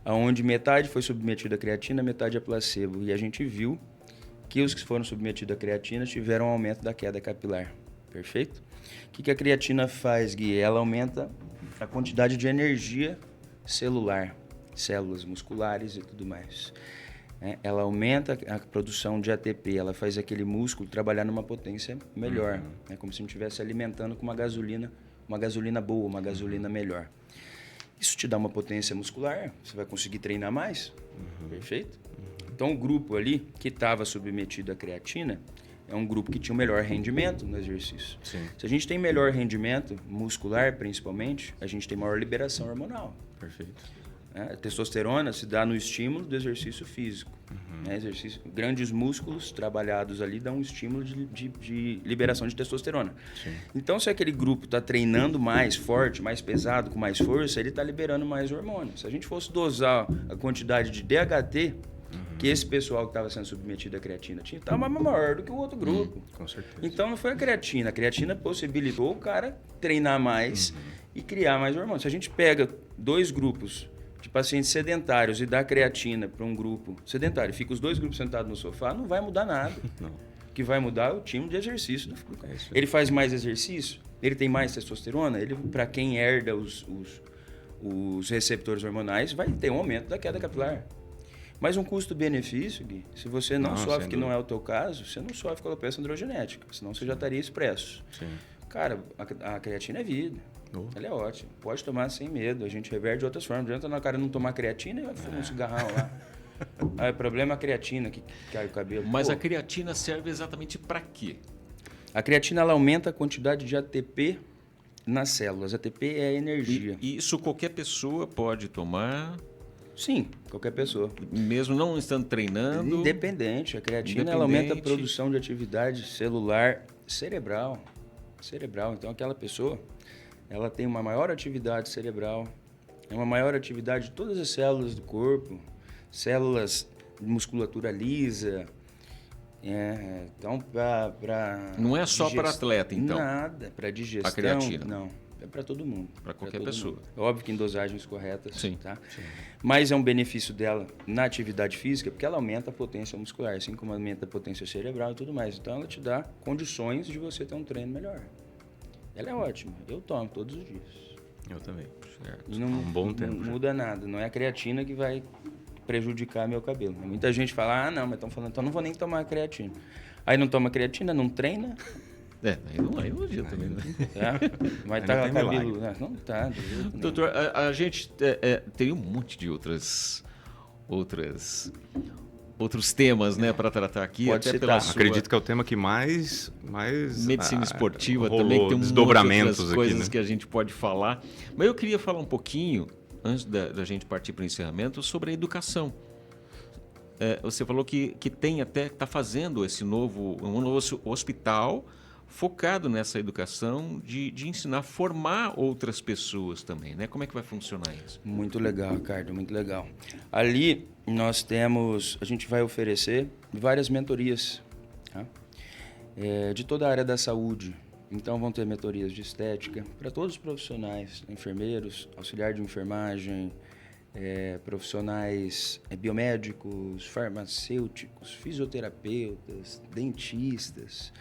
onde metade foi submetida à creatina, metade a placebo. E a gente viu que os que foram submetidos à creatina tiveram um aumento da queda capilar. Perfeito? O que a creatina faz, Gui? Ela aumenta a quantidade de energia celular, células musculares e tudo mais. Ela aumenta a produção de ATP, ela faz aquele músculo trabalhar numa potência melhor. É como se a gente estivesse alimentando com uma gasolina boa, uma gasolina melhor. Isso te dá uma potência muscular, você vai conseguir treinar mais, perfeito? Então, o grupo ali que estava submetido à creatina é um grupo que tinha um melhor rendimento no exercício. Sim. Se a gente tem melhor rendimento muscular, principalmente, a gente tem maior liberação hormonal. Perfeito. A testosterona se dá no estímulo do exercício físico. Grandes músculos trabalhados ali dão um estímulo de liberação de testosterona. Sim. Então, se aquele grupo está treinando mais forte, mais pesado, com mais força, ele está liberando mais hormônios. Se a gente fosse dosar a quantidade de DHT que esse pessoal que estava sendo submetido à creatina tinha, estava maior do que o outro grupo. Com certeza. Então, não foi a creatina. A creatina possibilitou o cara treinar mais e criar mais hormônios. Se a gente pega 2 grupos de pacientes sedentários e dá creatina para um grupo sedentário, fica os 2 grupos sentados no sofá, não vai mudar nada. Não. O que vai mudar é o time de exercício do cara. Ele faz mais exercício, ele tem mais testosterona, ele, para quem herda os receptores hormonais, vai ter um aumento da queda capilar. Mas um custo-benefício, Gui, se você não sofre, que não é o teu caso, você não sofre com alopecia androgenética, senão você já estaria expresso. Sim. Cara, a creatina é vida. Ela é ótima. Pode tomar sem medo. A gente reverte de outras formas. Não adianta na cara não tomar creatina e vai fumar um cigarrão lá. O problema é a creatina que cai o cabelo. Mas a creatina serve exatamente para quê? A creatina ela aumenta a quantidade de ATP nas células. ATP é a energia. E isso qualquer pessoa pode tomar? Sim, qualquer pessoa. Mesmo não estando treinando? Independente. A creatina ela aumenta a produção de atividade celular cerebral. Então, aquela pessoa ela tem uma maior atividade cerebral, É uma maior atividade de todas as células do corpo, células de musculatura lisa. Então, para não é só para atleta, então? Nada, para digestão. A creatina? Não, é para todo mundo. Para qualquer pessoa. É óbvio que em dosagens corretas. Sim. Tá? Sim. Mas é um benefício dela na atividade física, porque ela aumenta a potência muscular, assim como aumenta a potência cerebral e tudo mais. Então, ela te dá condições de você ter um treino melhor. Ela é ótima. Eu tomo todos os dias. Eu também. Certo. Não, um bom tempo. Não muda nada. Não é a creatina que vai prejudicar meu cabelo. Muita gente fala, não, mas estão falando, então não vou nem tomar creatina. Aí não toma creatina, não treina. Aí não adianta também. Né? Vai estar cabelo... Não tá. Doutor, a gente tem um monte de outros temas, né, para tratar aqui. Pode até pela Acredito que é o tema que mais medicina esportiva rolou, também, que tem um desdobramentos monte de coisas aqui, né? que a gente pode falar. Mas eu queria falar um pouquinho, antes da gente partir para o encerramento, sobre a educação. Você falou que está fazendo um novo hospital focado nessa educação de ensinar, formar outras pessoas também, né? Como é que vai funcionar isso? Muito legal, Ricardo, muito legal. Ali a gente vai oferecer várias mentorias, tá? De toda a área da saúde. Então vão ter mentorias de estética para todos os profissionais, enfermeiros, auxiliar de enfermagem, profissionais biomédicos, farmacêuticos, fisioterapeutas, dentistas.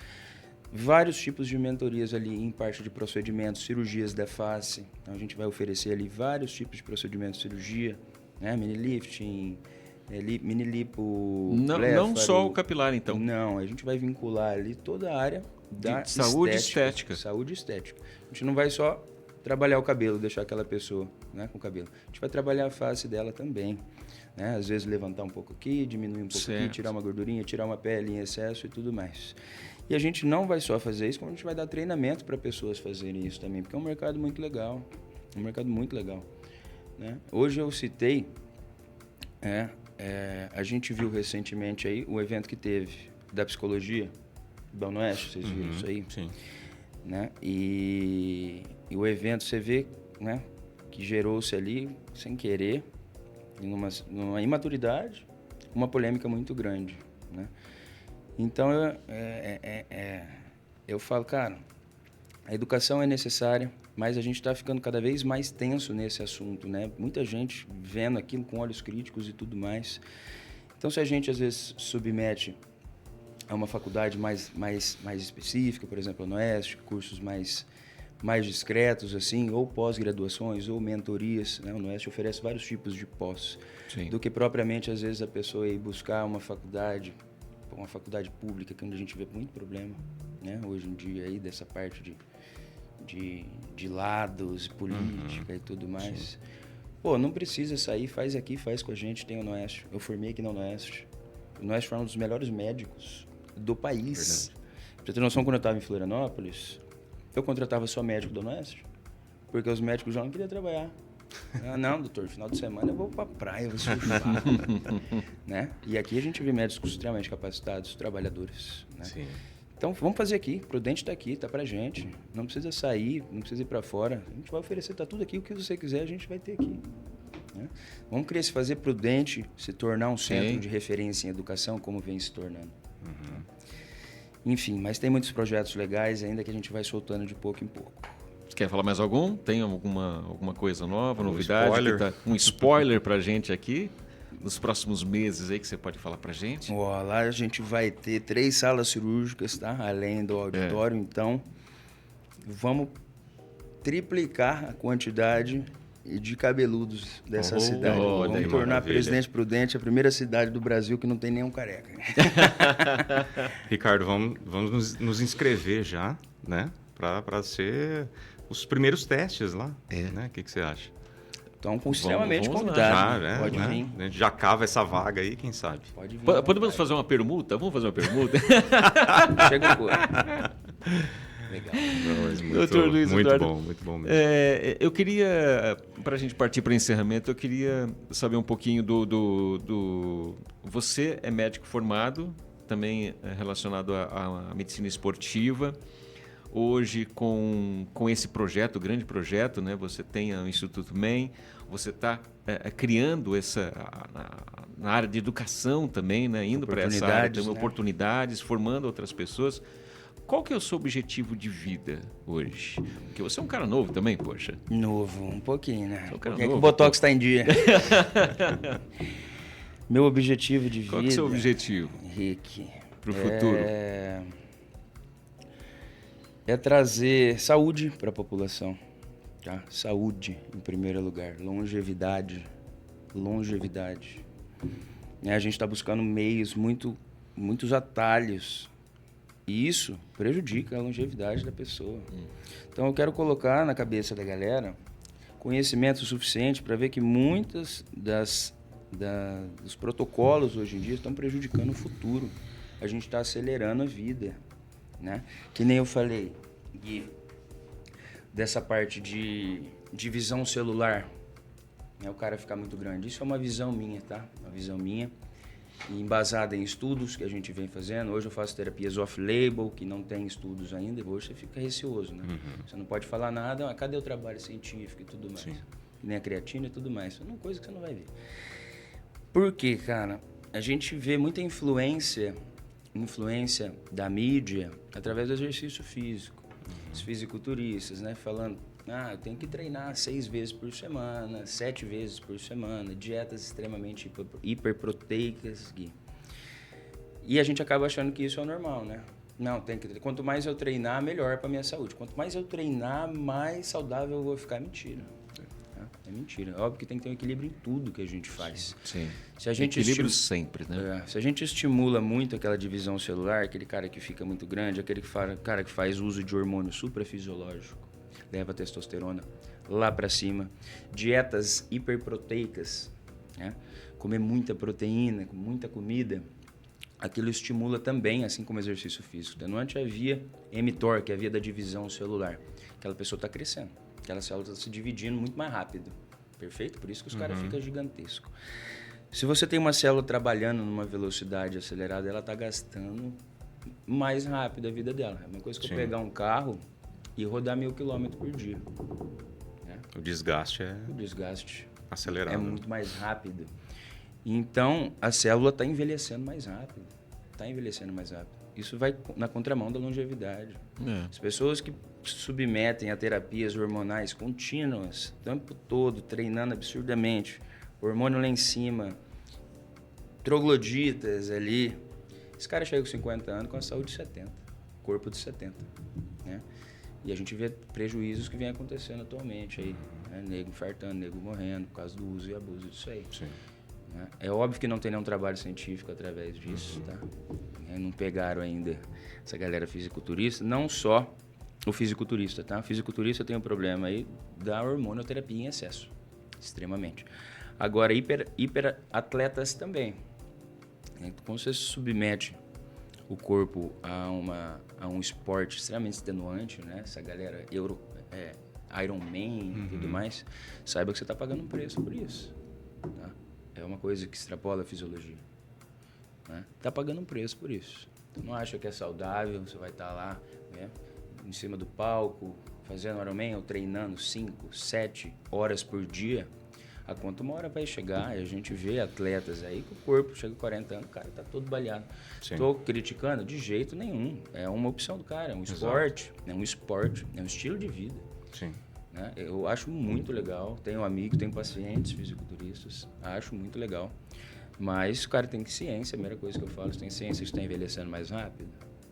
Vários tipos de mentorias ali em parte de procedimentos, cirurgias da face. Então, a gente vai oferecer ali vários tipos de procedimentos de cirurgia, né? Mini lifting, mini lipo, não só o capilar, então. Não, a gente vai vincular ali toda a área da saúde estética. Saúde estética. A gente não vai só trabalhar o cabelo, deixar aquela pessoa, né, com o cabelo. A gente vai trabalhar a face dela também. Né? Às vezes levantar um pouco aqui, diminuir um pouco aqui, tirar uma gordurinha, tirar uma pele em excesso e tudo mais. E a gente não vai só fazer isso, como a gente vai dar treinamento para pessoas fazerem isso também, porque é um mercado muito legal. Um mercado muito legal. Né? Hoje eu citei, a gente viu recentemente aí o evento que teve da psicologia, do Oeste, vocês viram isso aí? Sim. Né? E o evento, você vê, né, que gerou-se ali, sem querer, numa imaturidade, uma polêmica muito grande. Né? Então, eu falo, cara, a educação é necessária, mas a gente está ficando cada vez mais tenso nesse assunto, né? Muita gente vendo aquilo com olhos críticos e tudo mais. Então, se a gente, às vezes, submete a uma faculdade mais específica, por exemplo, no Oeste, cursos mais discretos, assim, ou pós-graduações, ou mentorias, né? O Oeste oferece vários tipos de pós, do que propriamente, às vezes, a pessoa ir buscar uma faculdade pública, que é onde a gente vê muito problema, né? Hoje em dia, aí, dessa parte de lados, política e tudo mais. Sim. Pô, não precisa sair, faz aqui, faz com a gente, tem o Oeste. Eu formei aqui no Oeste. O Oeste foi um dos melhores médicos do país. Pra você ter noção, quando eu estava em Florianópolis, eu contratava só médico do Oeste, porque os médicos já não queriam trabalhar. Não, doutor, final de semana eu vou pra praia, vou surfar. Né? E aqui a gente vê médicos extremamente capacitados, trabalhadores. Né? Sim. Então, vamos fazer aqui. Prudente está aqui, está pra gente. Não precisa sair, não precisa ir para fora. A gente vai oferecer, tá tudo aqui. O que você quiser, a gente vai ter aqui. Né? Vamos querer se fazer Prudente, se tornar um centro de referência em educação, como vem se tornando. Enfim, mas tem muitos projetos legais ainda que a gente vai soltando de pouco em pouco. Você quer falar mais algum? Tem alguma coisa nova, novidade? Um spoiler pra gente aqui? Nos próximos meses aí que você pode falar pra gente? Lá a gente vai ter 3 salas cirúrgicas, tá? Além do auditório, então vamos triplicar a quantidade de cabeludos dessa cidade. Vamos tornar Presidente Prudente a primeira cidade do Brasil que não tem nenhum careca. Ricardo, vamos nos inscrever já, né? Para ser os primeiros testes lá. Né? O que você acha? Então, extremamente convidado. Pode vir. A gente já cava essa vaga aí, quem sabe? Pode vir. Podemos fazer uma permuta? Vamos fazer uma permuta? Chega por. Legal. Doutor Luiz Eduardo, muito bom mesmo. Eu queria, para a gente partir para o encerramento, eu queria saber um pouquinho do... Você é médico formado, também relacionado à medicina esportiva. hoje com esse projeto, grande projeto, né? Você tem o Instituto MEN, você está criando essa na área de educação também, né? Indo para essa área, tendo oportunidades, formando outras pessoas. Qual que é o seu objetivo de vida hoje? Porque você é um cara novo também, poxa. Novo, um pouquinho, né? Um cara novo, que o Botox está em dia. Meu objetivo de vida... Qual que é o seu objetivo? Rick... Para o futuro? É trazer saúde para a população. Tá? Saúde, em primeiro lugar. Longevidade. A gente está buscando meios, muitos atalhos. E isso prejudica a longevidade da pessoa. Então eu quero colocar na cabeça da galera conhecimento suficiente para ver que muitas dos protocolos hoje em dia estão prejudicando o futuro. A gente está acelerando a vida, né? Que nem eu falei, Gui, dessa parte de visão celular, né? O cara ficar muito grande. Isso é uma visão minha, tá? Uma visão minha, embasada em estudos que a gente vem fazendo. Hoje eu faço terapias off-label, que não tem estudos ainda, e hoje você fica receoso, né? Você não pode falar nada, cadê o trabalho científico e tudo mais? Sim. Nem a creatina e tudo mais. Isso é uma coisa que você não vai ver. Por quê, cara? A gente vê muita influência da mídia através do exercício físico. Os fisiculturistas, né? Falando, eu tenho que treinar 6 vezes por semana, 7 vezes por semana, dietas extremamente hiperproteicas, Gui. E a gente acaba achando que isso é o normal, né? Não, quanto mais eu treinar, melhor para minha saúde. Quanto mais eu treinar, mais saudável eu vou ficar. Mentira. É mentira. É óbvio que tem que ter um equilíbrio em tudo que a gente faz. Sim. Se a gente equilíbrio sempre, né? Se a gente estimula muito aquela divisão celular, aquele cara que fica muito grande, cara que faz uso de hormônio suprafisiológico, leva a testosterona lá para cima, dietas hiperproteicas, né? Comer muita proteína, muita comida, aquilo estimula também, assim como exercício físico. Então, antes havia mTOR, que é a via da divisão celular. Aquela pessoa está crescendo. Aquela célula está se dividindo muito mais rápido. Perfeito? Por isso que os caras ficam gigantescos. Se você tem uma célula trabalhando numa velocidade acelerada, ela está gastando mais rápido a vida dela. É uma coisa que eu pegar um carro e rodar 1.000 km por dia. Né? O desgaste acelerado. É muito mais rápido. Então, a célula está envelhecendo mais rápido. Isso vai na contramão da longevidade. As pessoas que se submetem a terapias hormonais contínuas, o tempo todo, treinando absurdamente, hormônio lá em cima, trogloditas ali, esse cara chega com 50 anos com a saúde de 70, corpo de 70, né? E a gente vê prejuízos que vem acontecendo atualmente aí, né? Nego infartando, nego morrendo por causa do uso e abuso disso aí. Sim. É óbvio que não tem nenhum trabalho científico através disso, tá? Não pegaram ainda essa galera fisiculturista, não só o fisiculturista, tá? O fisiculturista tem um problema aí da hormonioterapia em excesso, extremamente. Agora, hiperatletas também. Quando você submete o corpo a um esporte extremamente extenuante, né? Essa galera Ironman e tudo mais, saiba que você está pagando um preço por isso, tá? É uma coisa que extrapola a fisiologia. Está pagando um preço por isso. Tu não acha que é saudável, você vai estar lá, né, em cima do palco, fazendo Ironman ou treinando 5, 7 horas por dia, a quanto uma hora vai chegar? E a gente vê atletas aí que o corpo chega a 40 anos, o cara está todo baleado. Estou criticando? De jeito nenhum. É uma opção do cara, é um esporte, é um estilo de vida. Sim. Né? Eu acho muito legal, tenho amigos, tenho pacientes fisiculturistas, acho muito legal. Mas o cara tem ciência, a primeira coisa que eu falo, você tem ciência de estar envelhecendo mais rápido?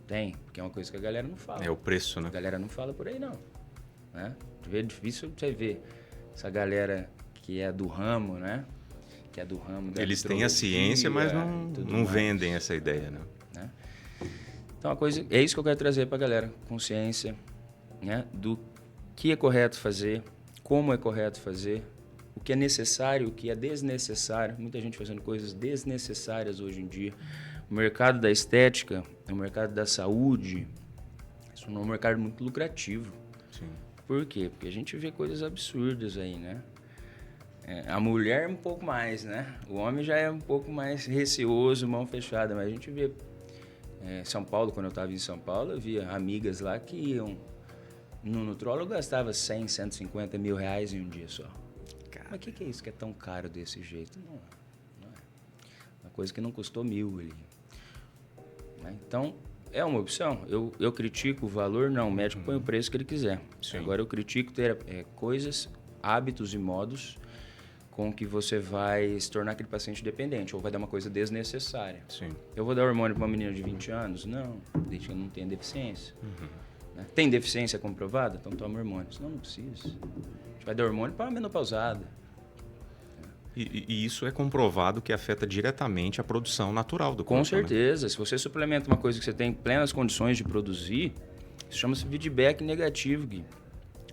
Tem, porque é uma coisa que a galera não fala. É o preço, né? A galera não fala por aí, não. Né? É difícil você ver essa galera que é do ramo, né? Que é do ramo da Eles têm a ciência, mas não vendem essa ideia, né? Então, é isso que eu quero trazer para a galera. Consciência, né? Do que é correto fazer, como é correto fazer, o que é necessário, o que é desnecessário. Muita gente fazendo coisas desnecessárias hoje em dia. O mercado da estética, o mercado da saúde, isso é um mercado muito lucrativo. Sim. Por quê? Porque a gente vê coisas absurdas aí, né? A mulher um pouco mais, né? O homem já é um pouco mais receoso, mão fechada, mas a gente vê... São Paulo, quando eu estava em São Paulo, eu via amigas lá que iam no nutrólogo gastava 100, 150 mil reais em um dia só. Mas o que é isso que é tão caro desse jeito? Não é. Uma coisa que não custou 1.000 ali. Então, é uma opção. Eu critico o valor? Não, o médico põe o preço que ele quiser. Sim. Agora, eu critico ter coisas, hábitos e modos com que você vai se tornar aquele paciente dependente, ou vai dar uma coisa desnecessária. Sim. Eu vou dar hormônio para uma menina de 20 anos? Não, desde que não tenha deficiência. Né? Tem deficiência comprovada? Então toma hormônio. Senão não precisa. A gente vai dar hormônio para uma menopausada. E isso é comprovado que afeta diretamente a produção natural do corpo. Com certeza. Né? Se você suplementa uma coisa que você tem plenas condições de produzir, isso chama-se feedback negativo, Gui.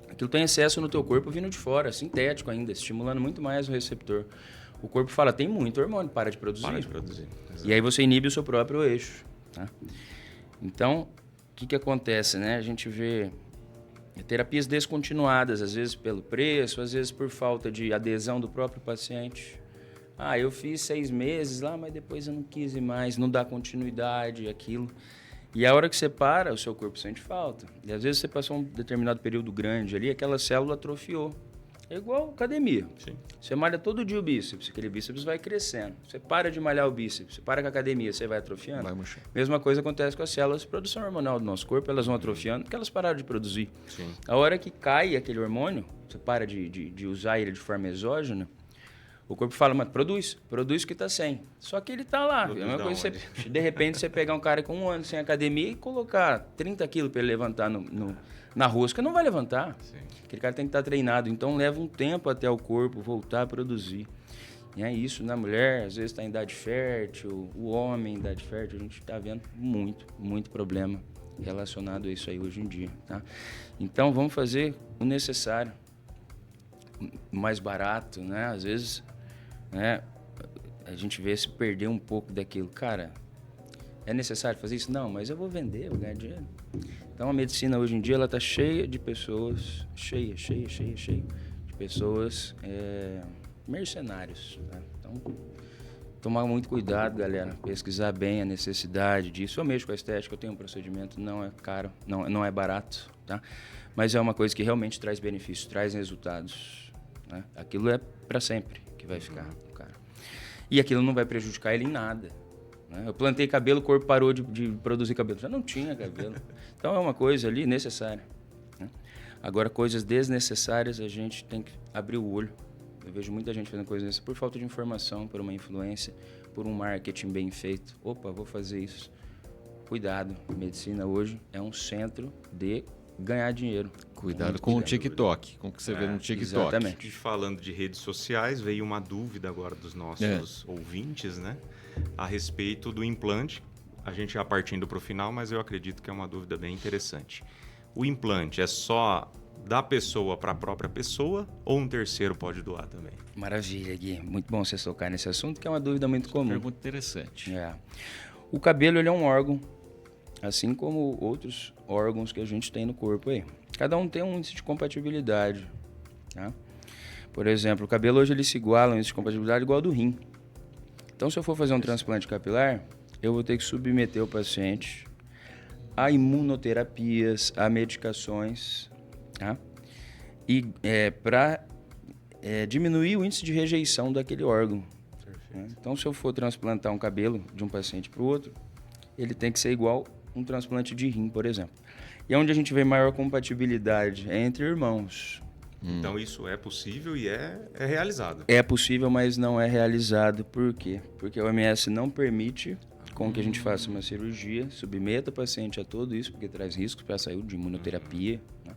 Aquilo tem excesso no teu corpo vindo de fora, sintético ainda, estimulando muito mais o receptor. O corpo fala, tem muito hormônio, para de produzir. Para de produzir. E aí você inibe o seu próprio eixo. Tá? Então, o que acontece? Né? A gente vê terapias descontinuadas, às vezes pelo preço, às vezes por falta de adesão do próprio paciente. Eu fiz 6 meses lá, mas depois eu não quis ir mais, não dá continuidade, aquilo. E a hora que você para, o seu corpo sente falta. E às vezes você passou um determinado período grande ali, aquela célula atrofiou. É igual academia. Sim. Você malha todo dia o bíceps, aquele bíceps vai crescendo. Você para de malhar o bíceps, você para com a academia, você vai atrofiando. Vai murchar. Mesma coisa acontece com as células de produção hormonal do nosso corpo, elas vão atrofiando porque elas pararam de produzir. Sim. A hora que cai aquele hormônio, você para de usar ele de forma exógena, o corpo fala, mas produz o que está sem. Só que ele está lá. É uma coisa de repente, você pegar um cara com 1 ano sem academia e colocar 30 quilos para ele levantar na rosca, não vai levantar. Sim. Aquele cara tem que estar treinado. Então, leva um tempo até o corpo voltar a produzir. E é isso, na mulher, às vezes está em idade fértil, o homem em idade fértil, a gente está vendo muito problema relacionado a isso aí hoje em dia. Tá? Então, vamos fazer o necessário. Mais barato, né? Às vezes... a gente vê se perder um pouco daquilo. Cara, é necessário fazer isso? Não, mas eu vou vender, vou ganhar dinheiro. Então, a medicina hoje em dia, ela está cheia de pessoas, cheia de pessoas mercenários. Tá? Então, tomar muito cuidado, galera, pesquisar bem a necessidade disso. Eu mexo com a estética, eu tenho um procedimento, não é caro, não é barato, tá? Mas é uma coisa que realmente traz benefícios, traz resultados. Né? Aquilo é para sempre que vai ficar, cara. E aquilo não vai prejudicar ele em nada. Né? Eu plantei cabelo, o corpo parou de produzir cabelo. Já não tinha cabelo. Então é uma coisa ali necessária. Né? Agora, coisas desnecessárias, a gente tem que abrir o olho. Eu vejo muita gente fazendo coisas dessas por falta de informação, por uma influência, por um marketing bem feito. Opa, vou fazer isso. Cuidado. A medicina hoje é um centro de ganhar dinheiro. Cuidado com o TikTok, com o que você vê no TikTok. Exatamente. E falando de redes sociais, veio uma dúvida agora dos nossos ouvintes, né? A respeito do implante. A gente já partindo para o final, mas eu acredito que é uma dúvida bem interessante. O implante é só da pessoa para a própria pessoa ou um terceiro pode doar também? Maravilha, Gui. Muito bom você tocar nesse assunto, que é uma dúvida muito comum. Pergunta interessante. O cabelo, ele é um órgão, assim como outros órgãos que a gente tem no corpo aí. Cada um tem um índice de compatibilidade. Tá? Por exemplo, o cabelo hoje ele se iguala a um índice de compatibilidade igual ao do rim. Então, se eu for fazer um transplante capilar, eu vou ter que submeter o paciente a imunoterapias, a medicações, tá? E para diminuir o índice de rejeição daquele órgão. Né? Então, se eu for transplantar um cabelo de um paciente para o outro, ele tem que ser igual um transplante de rim, por exemplo. E é onde a gente vê maior compatibilidade entre irmãos. Então isso é possível e é realizado. É possível, mas não é realizado. Por quê? Porque a OMS não permite com que a gente faça uma cirurgia, submeta o paciente a tudo isso, porque traz riscos para a saúde, de imunoterapia, né?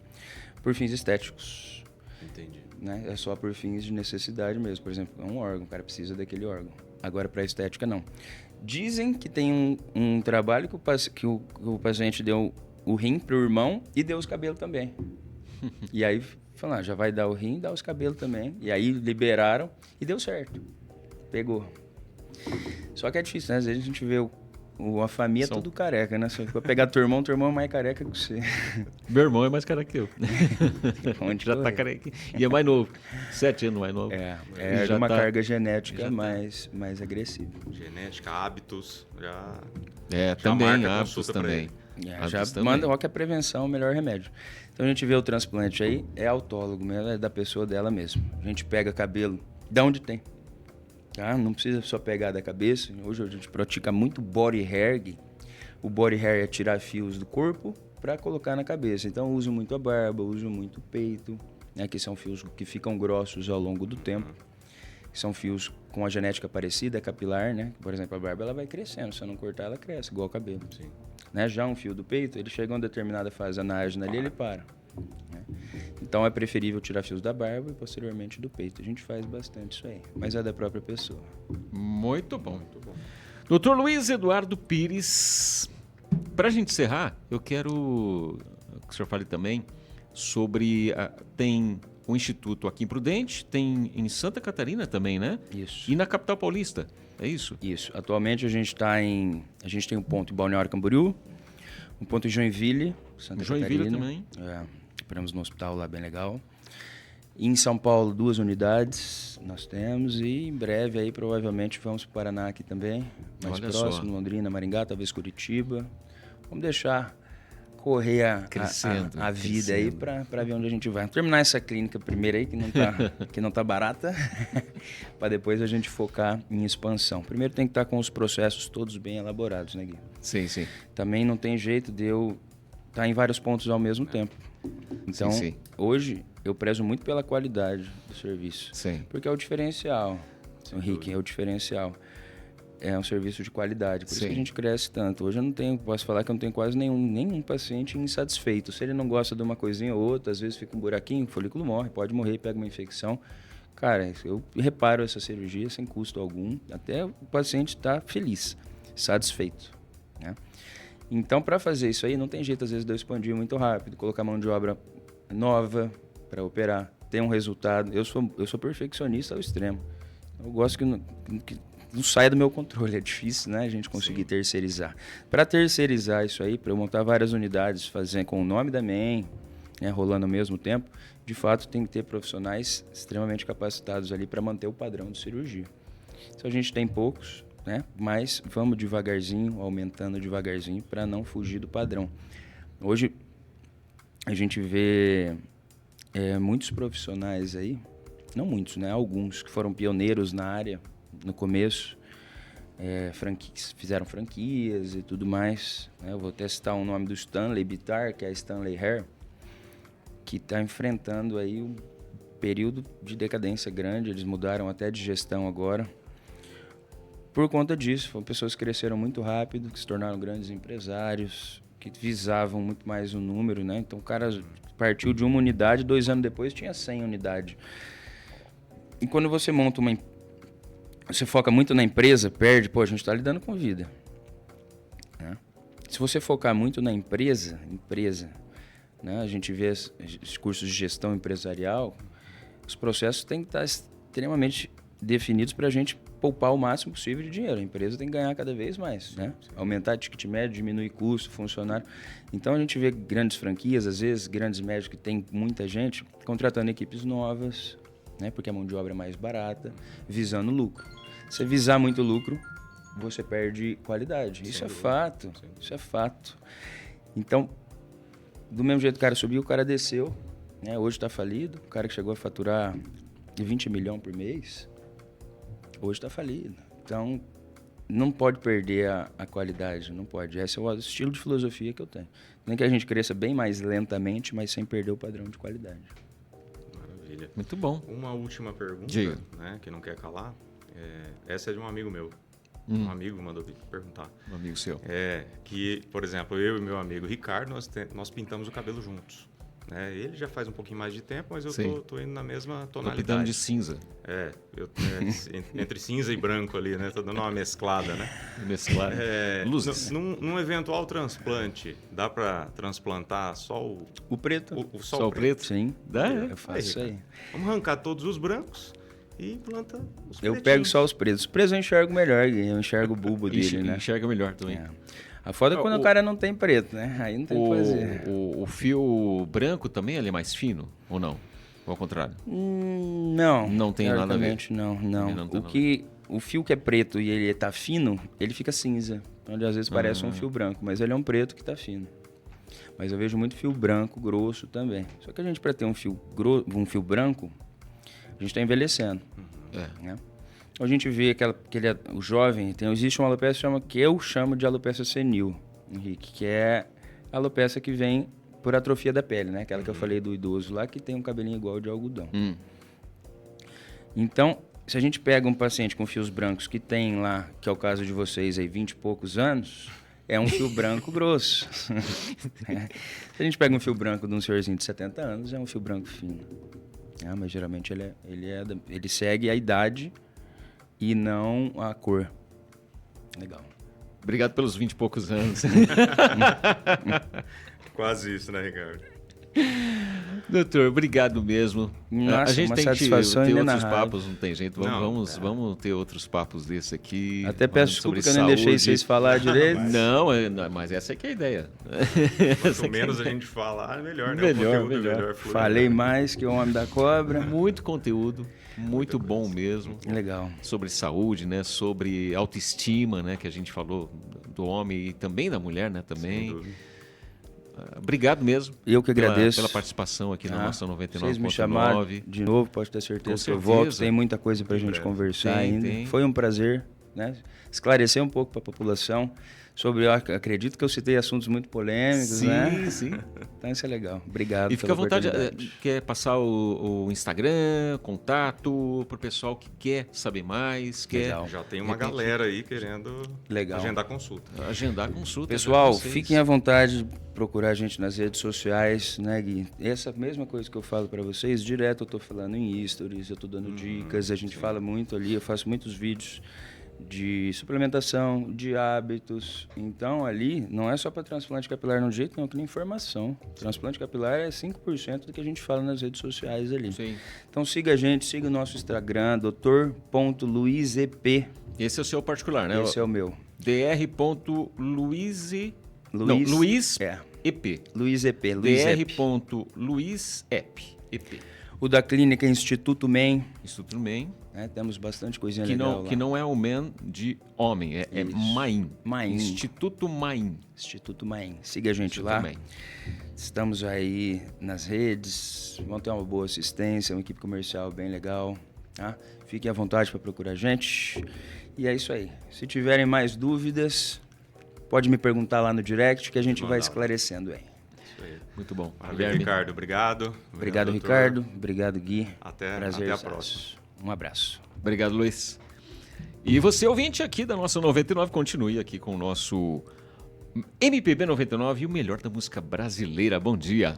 Por fins estéticos. Entendi. Né? É só por fins de necessidade mesmo. Por exemplo, é um órgão, o cara precisa daquele órgão. Agora, para estética, não. Dizem que tem um trabalho que o paciente deu o rim para o irmão e deu os cabelos também. E aí falaram, já vai dar o rim, dá os cabelos também. E aí liberaram e deu certo. Pegou. Só que é difícil, né? Às vezes a gente vê a família tudo careca, né? Se for pegar teu irmão é mais careca que você. Meu irmão é mais careca que eu. Já tá careca. E é mais novo. 7 anos mais novo. É já uma carga genética mais agressiva. Genética, hábitos, já também, marca hábitos também. Já manda logo que a prevenção é o melhor remédio. Então a gente vê o transplante aí, é autólogo mesmo, é da pessoa dela mesmo. A gente pega cabelo de onde tem. Tá? Não precisa só pegar da cabeça. Hoje a gente pratica muito body hair. O body hair é tirar fios do corpo para colocar na cabeça. Então eu uso muito a barba, uso muito o peito, né? Que são fios que ficam grossos ao longo do tempo. São fios com a genética parecida, capilar, né? Por exemplo, a barba ela vai crescendo, se eu não cortar ela cresce, igual o cabelo. Sim. Né? Já um fio do peito, ele chega a uma determinada fase anágena ali, ele para. Né? Então é preferível tirar fios da barba e posteriormente do peito. A gente faz bastante isso aí, mas é da própria pessoa. Muito bom. Muito bom. Dr. Luiz Eduardo Pires, para a gente encerrar, eu quero que o senhor fale também sobre... tem o Instituto aqui em Prudente, tem em Santa Catarina também, né? Isso. E na capital paulista, é isso? Isso. Atualmente a gente tem um ponto em Balneário Camboriú, um ponto em Joinville, Santa Joinville Catarina. Também. Operamos no hospital lá, bem legal. E em São Paulo, 2 unidades nós temos. E em breve aí provavelmente vamos para o Paraná aqui também. Mais Olha próximo, só. Londrina, Maringá, talvez Curitiba. Vamos deixar correr a vida aí para ver onde a gente vai. Vamos terminar essa clínica primeiro aí, que não tá barata, para depois a gente focar em expansão. Primeiro tem que estar com os processos todos bem elaborados, né, Gui? Sim, sim. Também não tem jeito de eu estar em vários pontos ao mesmo tempo. Então, sim. Hoje, eu prezo muito pela qualidade do serviço. Sim. Porque é o diferencial, Henrique, é o diferencial. É um serviço de qualidade, por isso que a gente cresce tanto. Hoje eu posso falar que eu não tenho quase nenhum paciente insatisfeito. Se ele não gosta de uma coisinha ou outra, às vezes fica um buraquinho, o folículo morre, pode morrer, pega uma infecção. Cara, eu reparo essa cirurgia sem custo algum, até o paciente estar feliz, satisfeito. Né? Então, para fazer isso aí, não tem jeito, às vezes, de eu expandir muito rápido, colocar mão de obra nova para operar, ter um resultado. Eu sou perfeccionista ao extremo. Eu gosto que não saia do meu controle, é difícil, né, a gente conseguir terceirizar. Para terceirizar isso aí, para eu montar várias unidades, fazer com o nome da MEN, né, rolando ao mesmo tempo, de fato tem que ter profissionais extremamente capacitados ali para manter o padrão de cirurgia. Então a gente tem poucos, né, mas vamos devagarzinho, aumentando devagarzinho para não fugir do padrão. Hoje a gente vê muitos profissionais aí, não muitos, né, alguns que foram pioneiros na área, no começo, fizeram franquias e tudo mais. Né? Eu vou até citar o nome do Stanley Bitar, que é a Stanley Hair, que está enfrentando aí um período de decadência grande. Eles mudaram até de gestão agora. Por conta disso, foram pessoas que cresceram muito rápido, que se tornaram grandes empresários, que visavam muito mais o número, né? Então o cara partiu de uma unidade, 2 anos depois tinha 100 unidades. E quando você monta você foca muito na empresa, perde, a gente está lidando com vida. Né? Se você focar muito na empresa, né? A gente vê os cursos de gestão empresarial, os processos têm que estar extremamente definidos para a gente poupar o máximo possível de dinheiro. A empresa tem que ganhar cada vez mais, né? Aumentar ticket médio, diminuir custo, funcionário. Então a gente vê grandes franquias, às vezes grandes médios que tem muita gente, contratando equipes novas, né? Porque a mão de obra é mais barata, visando lucro. Se visar muito lucro, você perde qualidade. Isso é fato. Isso é fato. Então, do mesmo jeito que o cara subiu, o cara desceu. Né? Hoje está falido. O cara que chegou a faturar 20 milhões por mês, hoje está falido. Então, não pode perder a qualidade. Não pode. Esse é o estilo de filosofia que eu tenho. Nem que a gente cresça bem mais lentamente, mas sem perder o padrão de qualidade. Maravilha. Muito bom. Uma última pergunta, né, que não quer calar. Essa é de um amigo meu. Um amigo mandou perguntar. Um amigo seu. Que, por exemplo, eu e meu amigo Ricardo, nós pintamos o cabelo juntos. Né? Ele já faz um pouquinho mais de tempo, mas eu tô indo na mesma tonalidade. Tô pintando de cinza. Entre cinza e branco ali, né? Tô dando uma mesclada, né? Mesclada. Luzes. Num eventual transplante, dá para transplantar só o preto? Só o preto? Sim. Dá, eu faço isso aí. Vamos arrancar todos os brancos e planta os pretinhos. Eu pego só os pretos. Os pretos eu enxergo melhor, eu enxergo o bulbo dele, né? Enxerga melhor também. A foda é quando o cara não tem preto, né? Aí não tem o que fazer. O fio branco também ele é mais fino ou não? Ou ao contrário? Não. Não tem nada a ver? Não. o fio que é preto e ele tá fino, ele fica cinza. Onde às vezes parece um fio branco, mas ele é um preto que tá fino. Mas eu vejo muito fio branco, grosso também. Só que a gente, para ter um fio branco, a gente está envelhecendo. Né? A gente vê o jovem, existe uma alopecia que eu chamo de alopecia senil, Henrique, que é a alopecia que vem por atrofia da pele, né? Aquela que eu falei do idoso lá, que tem um cabelinho igual de algodão. Então, se a gente pega um paciente com fios brancos que tem lá, que é o caso de vocês aí, 20 e poucos anos, é um fio branco grosso. Se a gente pega um fio branco de um senhorzinho de 70 anos, é um fio branco fino. Mas geralmente ele segue a idade e não a cor. Legal. Obrigado pelos 20 e poucos anos. Quase isso, né, Ricardo? Doutor, obrigado mesmo. Nossa, a gente uma tem que ter outros papos, não tem jeito. Vamos ter outros papos desse aqui. Até peço desculpa que eu nem deixei vocês falar direito. Não, mas essa é que é a ideia. Quanto menos a gente falar, melhor, né? Melhor. Falei mais que o homem da cobra. Muito conteúdo, muito bom mesmo. Legal. Sobre saúde, né? Sobre autoestima, né? Que a gente falou do homem e também da mulher, né? Também. Sem dúvida. Obrigado mesmo. Eu que agradeço. Pela participação aqui na nossa 99.9. Vocês me chamaram de novo, pode ter certeza que eu volto. Tem muita coisa pra gente conversar ainda. Foi um prazer, né? Esclarecer um pouco para a população sobre, eu acredito que eu citei assuntos muito polêmicos, né? Sim. Então isso é legal. Obrigado. E fica à vontade, quer passar o Instagram, contato para o pessoal que quer saber mais. Já tem uma galera aí querendo agendar consulta. Pessoal, fiquem à vontade de procurar a gente nas redes sociais, né, Gui? Essa mesma coisa que eu falo para vocês, direto eu tô falando em stories, eu tô dando dicas, a gente fala muito ali, eu faço muitos vídeos de suplementação, de hábitos. Então, ali, não é só para transplante capilar no jeito, não, que nem informação. Transplante capilar é 5% do que a gente fala nas redes sociais ali. Sim. Então, siga a gente, siga o nosso Instagram, dr.luizep. Esse é o seu particular, né? Esse é o meu. dr.luizep. Luizep. dr.luizep. O da clínica Instituto Men. Instituto Men. Temos bastante coisinha legal lá. Que não é o men de homem, é Maim. Instituto Maim. Instituto Maim. Siga a gente lá. Estamos aí nas redes, vamos ter uma boa assistência, uma equipe comercial bem legal. Tá? Fiquem à vontade para procurar a gente. E é isso aí. Se tiverem mais dúvidas, pode me perguntar lá no direct que a gente vai esclarecendo aí. Muito bom. Valeu, Ricardo. Obrigado. Obrigado, Ricardo. Obrigado, Gui. Até a próxima. Um abraço. Obrigado, Luiz. E você, ouvinte aqui da nossa 99, continue aqui com o nosso MPB 99 e o melhor da música brasileira. Bom dia.